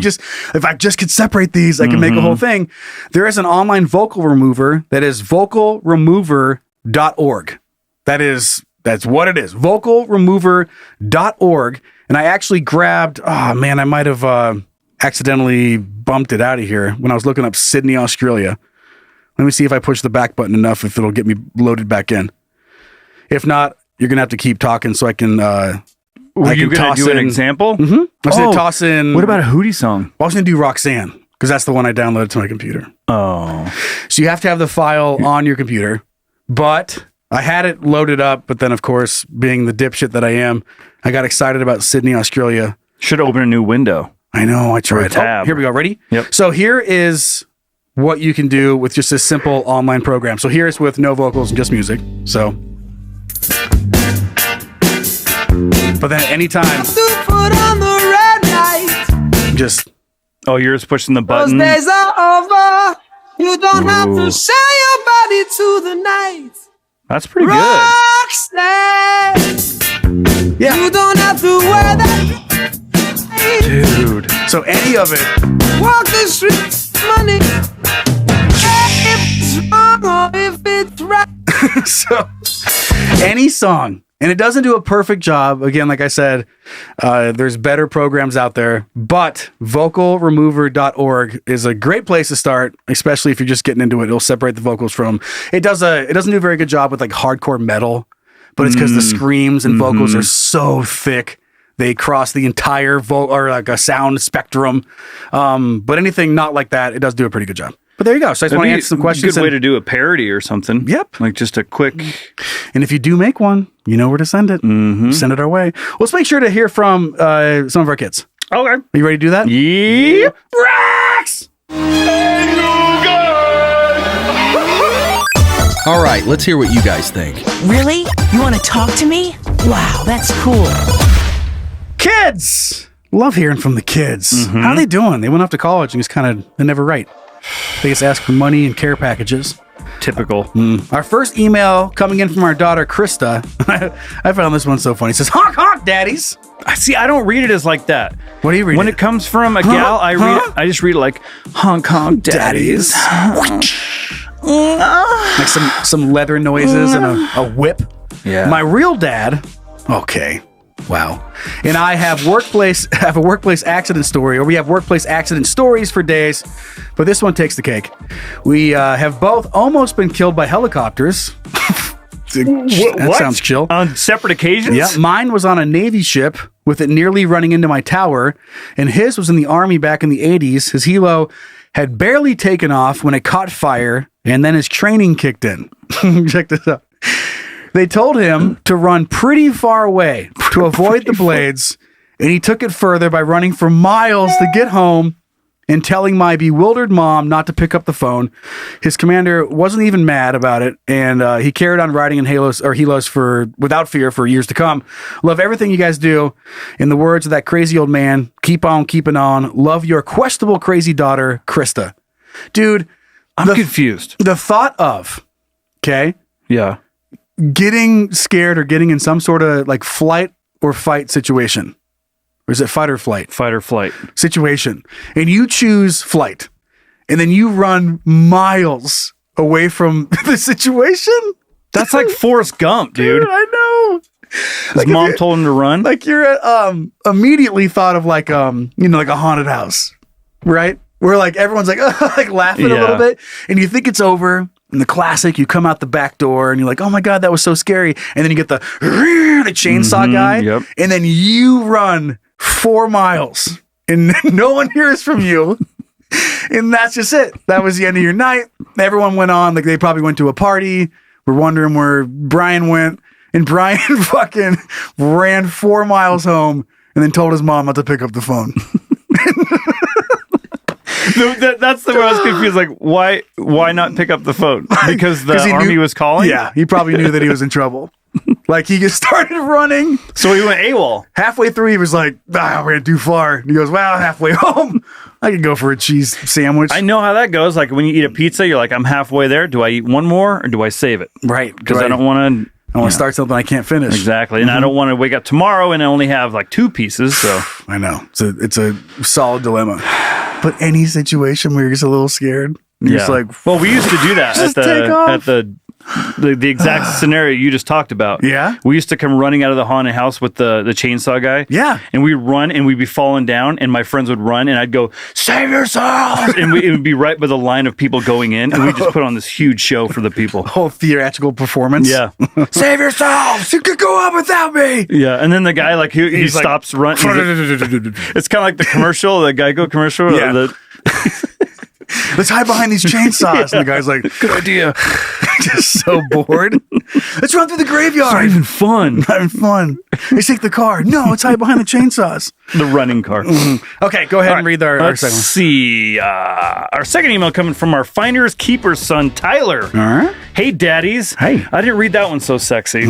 if I just could separate these, I can make a whole thing. There is an online vocal remover that is vocalremover.org. That's what it is. Vocalremover.org. And I actually grabbed, I might have accidentally bumped it out of here when I was looking up Sydney, Australia. Let me see if I push the back button enough, if it'll get me loaded back in. If not, you're going to have to keep talking so I can... Were you going to do an example? Mm-hmm. I was going to toss in... What about a Hootie song? I was going to do Roxanne, because that's the one I downloaded to my computer. Oh. So you have to have the file on your computer, but... I had it loaded up, but then, of course, being the dipshit that I am, I got excited about Sydney, Australia. Should open a new window. I know, I tried. Tab. Here we go. Ready? Yep. So here is what you can do with just a simple online program. So here's with no vocals and just music. So. But then anytime. Just. Oh, you're just pushing the button? Those days are over. You don't have to sell your body to the night. That's pretty good. Rockstar. Yeah. You don't have to wear that. Dude. So any of it. Walk the streets, money. If it's wrong or if it's right. So any song. And it doesn't do a perfect job. Again, like I said, there's better programs out there, but vocalremover.org is a great place to start, especially if you're just getting into it. It'll separate the vocals from, it doesn't do a very good job with like hardcore metal, but it's because the screams and vocals are so thick. They cross the entire or like a sound spectrum. But anything not like that, it does do a pretty good job. But there you go. So I just want to answer some questions. Good way to do a parody or something. Yep. Like just a quick. And if you do make one, you know where to send it. Send it our way. Let's make sure to hear from some of our kids. Okay. Are you ready to do that? Yep. Rex! All right, let's hear what you guys think. Really? You want to talk to me? Wow, that's cool. Kids! Love hearing from the kids. How are they doing? They went off to college and just they never write. They just ask for money and care packages. Typical. Our first email coming in from our daughter, Krista. I found this one so funny. It says, honk, honk, daddies. See, I don't read it as like that. What do you read? When it comes from a gal, I just read it like, honk, honk, daddies. Like some leather noises and a whip. Yeah. My real dad, okay. Wow. And I have a workplace accident story, or we have workplace accident stories for days, but this one takes the cake. We have both almost been killed by helicopters. That sounds chill. On separate occasions? Yeah. Mine was on a Navy ship with it nearly running into my tower, and his was in the Army back in the 80s. His helo had barely taken off when it caught fire, and then his training kicked in. Check this out. They told him to run pretty far away to avoid the blades, and he took it further by running for miles to get home and telling my bewildered mom not to pick up the phone. His commander wasn't even mad about it, and he carried on riding in helos without fear for years to come. Love everything you guys do. In the words of that crazy old man, keep on keeping on. Love your questionable crazy daughter, Krista. Dude, I'm confused. The thought of, okay? Yeah. Getting scared or getting in some sort of like flight or fight situation. Or is it fight or flight? Fight or flight. Situation. And you choose flight. And then you run miles away from the situation. That's like Forrest Gump, dude. I know. His mom told him to run. Like you're immediately thought of like like a haunted house. Right? Where like everyone's like like laughing a little bit. And you think it's over. And the classic, you come out the back door and you're like, oh my God, that was so scary. And then you get the chainsaw guy. Yep. And then you run 4 miles and no one hears from you. And that's just it. That was the end of your night. Everyone went on. Like they probably went to a party. We're wondering where Brian went. And Brian fucking ran 4 miles home and then told his mom not to pick up the phone. That's the where I was confused. Like, why not pick up the phone? Because the army was calling? Yeah, he probably knew that he was in trouble. Like he just started running. So he went AWOL. Halfway through, he was like, I ran too far. And he goes, well, halfway home, I could go for a cheese sandwich. I know how that goes. Like when you eat a pizza, you're like, I'm halfway there. Do I eat one more or do I save it? Right. Because I don't want to. I want to start something I can't finish. Exactly. And I don't want to wake up tomorrow and only have like 2 pieces. So I know. It's a solid dilemma. But any situation where you're just a little scared, you're just like, well, we used to do that at the exact scenario you just talked about. Yeah. We used to come running out of the haunted house with the chainsaw guy. Yeah. And we'd run and we'd be falling down and my friends would run and I'd go, save yourselves! And it would be right by the line of people going in and we just put on this huge show for the people. Whole theatrical performance. Yeah. Save yourselves! You could go on without me! Yeah. And then the guy, like, he stops running. It's kind of like the commercial, the Geico commercial. Yeah. Let's hide behind these chainsaws. And the guy's like, good idea. Just so bored. Let's run through the graveyard. It's not even fun. Not even fun. Let's take the car. No, let's hide behind the chainsaws. The running car. Mm-hmm. Okay, go ahead and read our Let's second one. see. Our second email coming from our Finders Keepers son, Tyler. All right. Hey, daddies. Hey. I didn't read that one so sexy.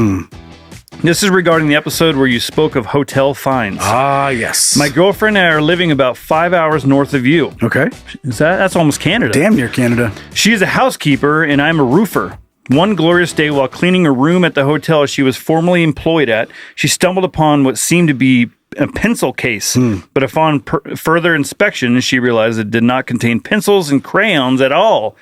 This is regarding the episode where you spoke of hotel fines. Ah, yes. My girlfriend and I are living about 5 hours north of you. Okay. That's almost Canada. Damn near Canada. She is a housekeeper and I'm a roofer. One glorious day while cleaning a room at the hotel she was formerly employed at, she stumbled upon what seemed to be a pencil case. But upon further inspection, she realized it did not contain pencils and crayons at all,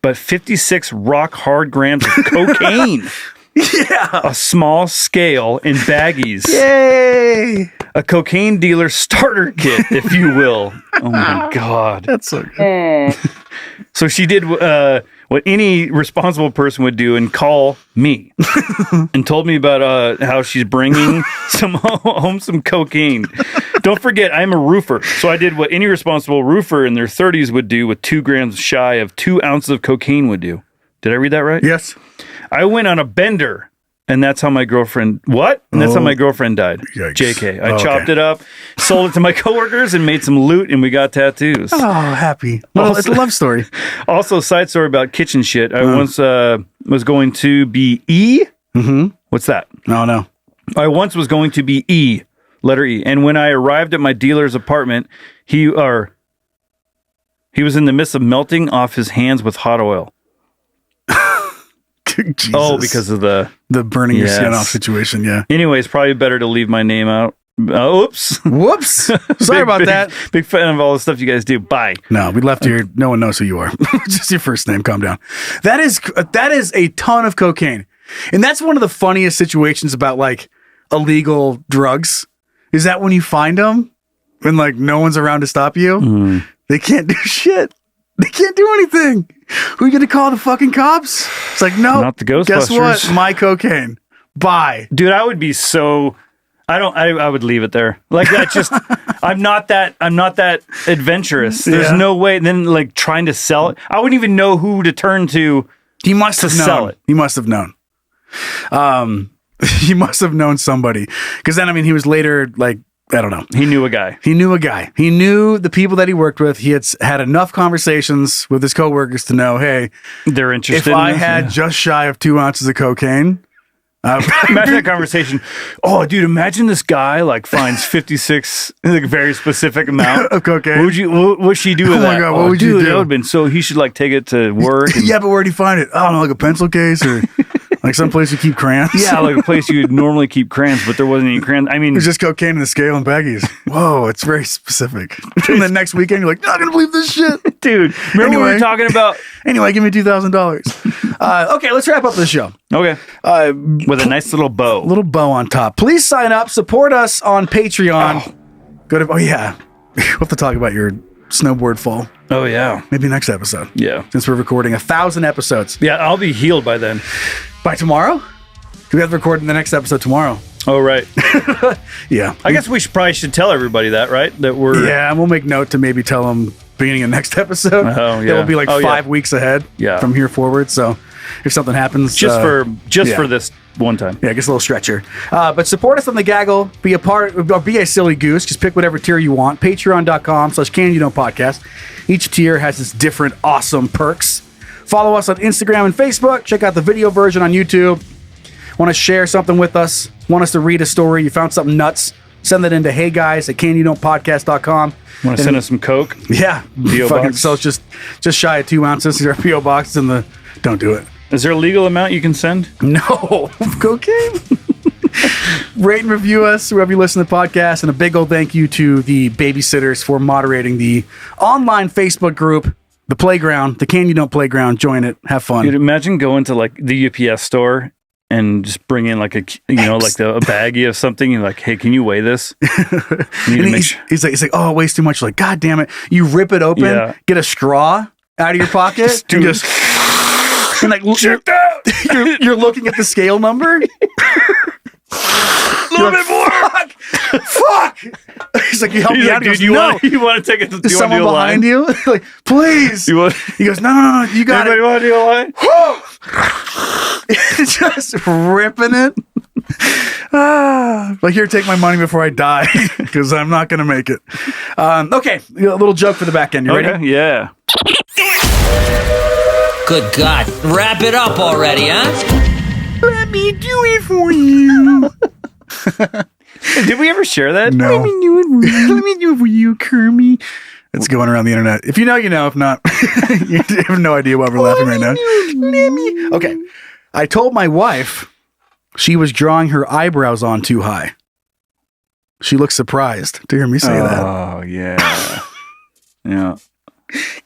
but 56 rock hard grams of cocaine. Yeah. A small scale in baggies. Yay. A cocaine dealer starter kit, if you will. Oh my God. That's so good. So she did what any responsible person would do and call me and told me about how she's bringing home some cocaine. Don't forget, I'm a roofer. So I did what any responsible roofer in their 30s would do with 2 grams shy of 2 ounces of cocaine would do. Did I read that right? Yes. I went on a bender, and that's how my girlfriend... What? And that's how my girlfriend died. Yikes. JK. I chopped it up, sold it to my coworkers, and made some loot, and we got tattoos. Oh, happy. Well, it's a love story. Also, side story about kitchen shit. I once was going to be E. Mm-hmm. What's that? No. I once was going to be E. Letter E. And when I arrived at my dealer's apartment, he was in the midst of melting off his hands with hot oil. Jesus. Oh, because of the burning your skin off situation, yeah. Anyways, probably better to leave my name out. Oops. Whoops. Sorry about that. Big fan of all the stuff you guys do. Bye. No, we left here. No one knows who you are. Just your first name. Calm down. That is a ton of cocaine. And that's one of the funniest situations about like illegal drugs is that when you find them and like no one's around to stop you, they can't do shit. They can't do anything. Who are you going to call, the fucking cops? It's like, no. Not the Ghostbusters. Guess what? My cocaine. Bye. Dude, I would be so... I would leave it there. Like that just... I'm not that adventurous. There's no way. And then like trying to sell it. I wouldn't even know who to turn to. He must have known. Sell it. He must have known. He must have known somebody. Because then, I mean, he was later like, I don't know. He knew a guy. He knew the people that he worked with. He had enough conversations with his coworkers to know, hey, they're interested. If I had just shy of 2 ounces of cocaine, imagine that conversation. Oh, dude, imagine this guy like finds 56, like a very specific amount of cocaine. What would she do with that? Oh my God, what would you do? That would have been so. He should like take it to work. Yeah, but where'd he find it? I don't know, like a pencil case or like someplace you keep crayons. Yeah, like a place you would normally keep crayons, but there wasn't any crayons. I mean, there's just cocaine in the scale and baggies. Whoa, it's very specific. And then next weekend, you're like, not gonna believe this shit, dude. Remember what we were talking about? Anyway, give me $2,000. Okay, let's wrap up this show. Okay. With a nice little bow. Little bow on top. Please sign up. Support us on Patreon. Go to... Oh, yeah. We'll have to talk about your snowboard fall. Oh, yeah. Maybe next episode. Yeah. Since we're recording 1,000 episodes. Yeah, I'll be healed by then. By tomorrow? We have to record the next episode tomorrow. Oh, right. Yeah. I guess we should tell everybody that, right? That we're... Yeah, and we'll make note to maybe tell them beginning of next episode. Oh, yeah. That will be like 5 weeks ahead from here forward. So if something happens... Just for this one time. Yeah, I guess a little stretcher. But support us on the Gaggle. Be a part, or be a silly goose. Just pick whatever tier you want. Patreon.com/CanYouKnowPodcast. Each tier has its different awesome perks. Follow us on Instagram and Facebook. Check out the video version on YouTube. Want to share something with us? Want us to read a story? You found something nuts? Send that into heyguys@canyoudon'tpodcast.com. Want to send us some Coke? Yeah. P.O. box. So it's just shy of 2 ounces. These are P.O. boxes in the... Don't do it. Is there a legal amount you can send? No. Cocaine. Rate and review us wherever you listen to the podcast. And a big old thank you to the babysitters for moderating the online Facebook group, the playground, the Can You Don't Playground. Join it. Have fun. Dude, imagine going to like the UPS store and just bring in like a baggie of something. You're like, hey, can you weigh this? He's like, oh, it weighs too much. Like, God damn it. You rip it open, get a straw out of your pocket, and just like, you're looking at the scale number. A little bit more. Fuck. He's like, you help me out. Dude, you want to take it? Is someone behind you? Like, please. He goes, no, you got it. You want to do a line? Just ripping it. Like, here, take my money before I die, because I'm not going to make it. Okay, a little joke for the back end. You ready? Yeah. Good God. Wrap it up already, huh? Let me do it for you. Did we ever share that? No. Let me do it for you, Kermie. It's going around the internet. If you know, you know. If not, you have no idea why we're laughing right now. Okay. I told my wife she was drawing her eyebrows on too high. She looked surprised to hear me say that. Oh, yeah. Yeah.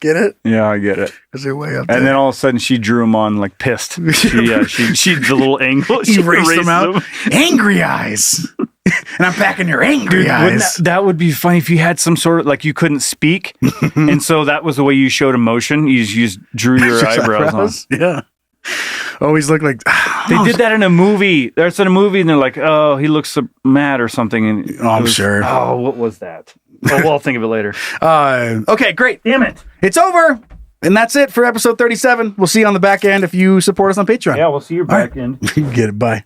Get it? Yeah, I get it. Because they're way up there. And then all of a sudden she drew them on like pissed. She the little angle. She erased them out. Angry eyes. And I'm back in your angry eyes. That would be funny if you had some sort of, like, you couldn't speak. And so that was the way you showed emotion. You just drew your eyebrows on. Yeah. Always look like... They did that in a movie. There's in a movie and they're like, oh, he looks so mad or something. And I'm sure. Oh, what was that? Oh, well, I'll think of it later. Okay, great. Damn it. It's over. And that's it for episode 37. We'll see you on the back end if you support us on Patreon. Yeah, we'll see your back end. Get it. Bye.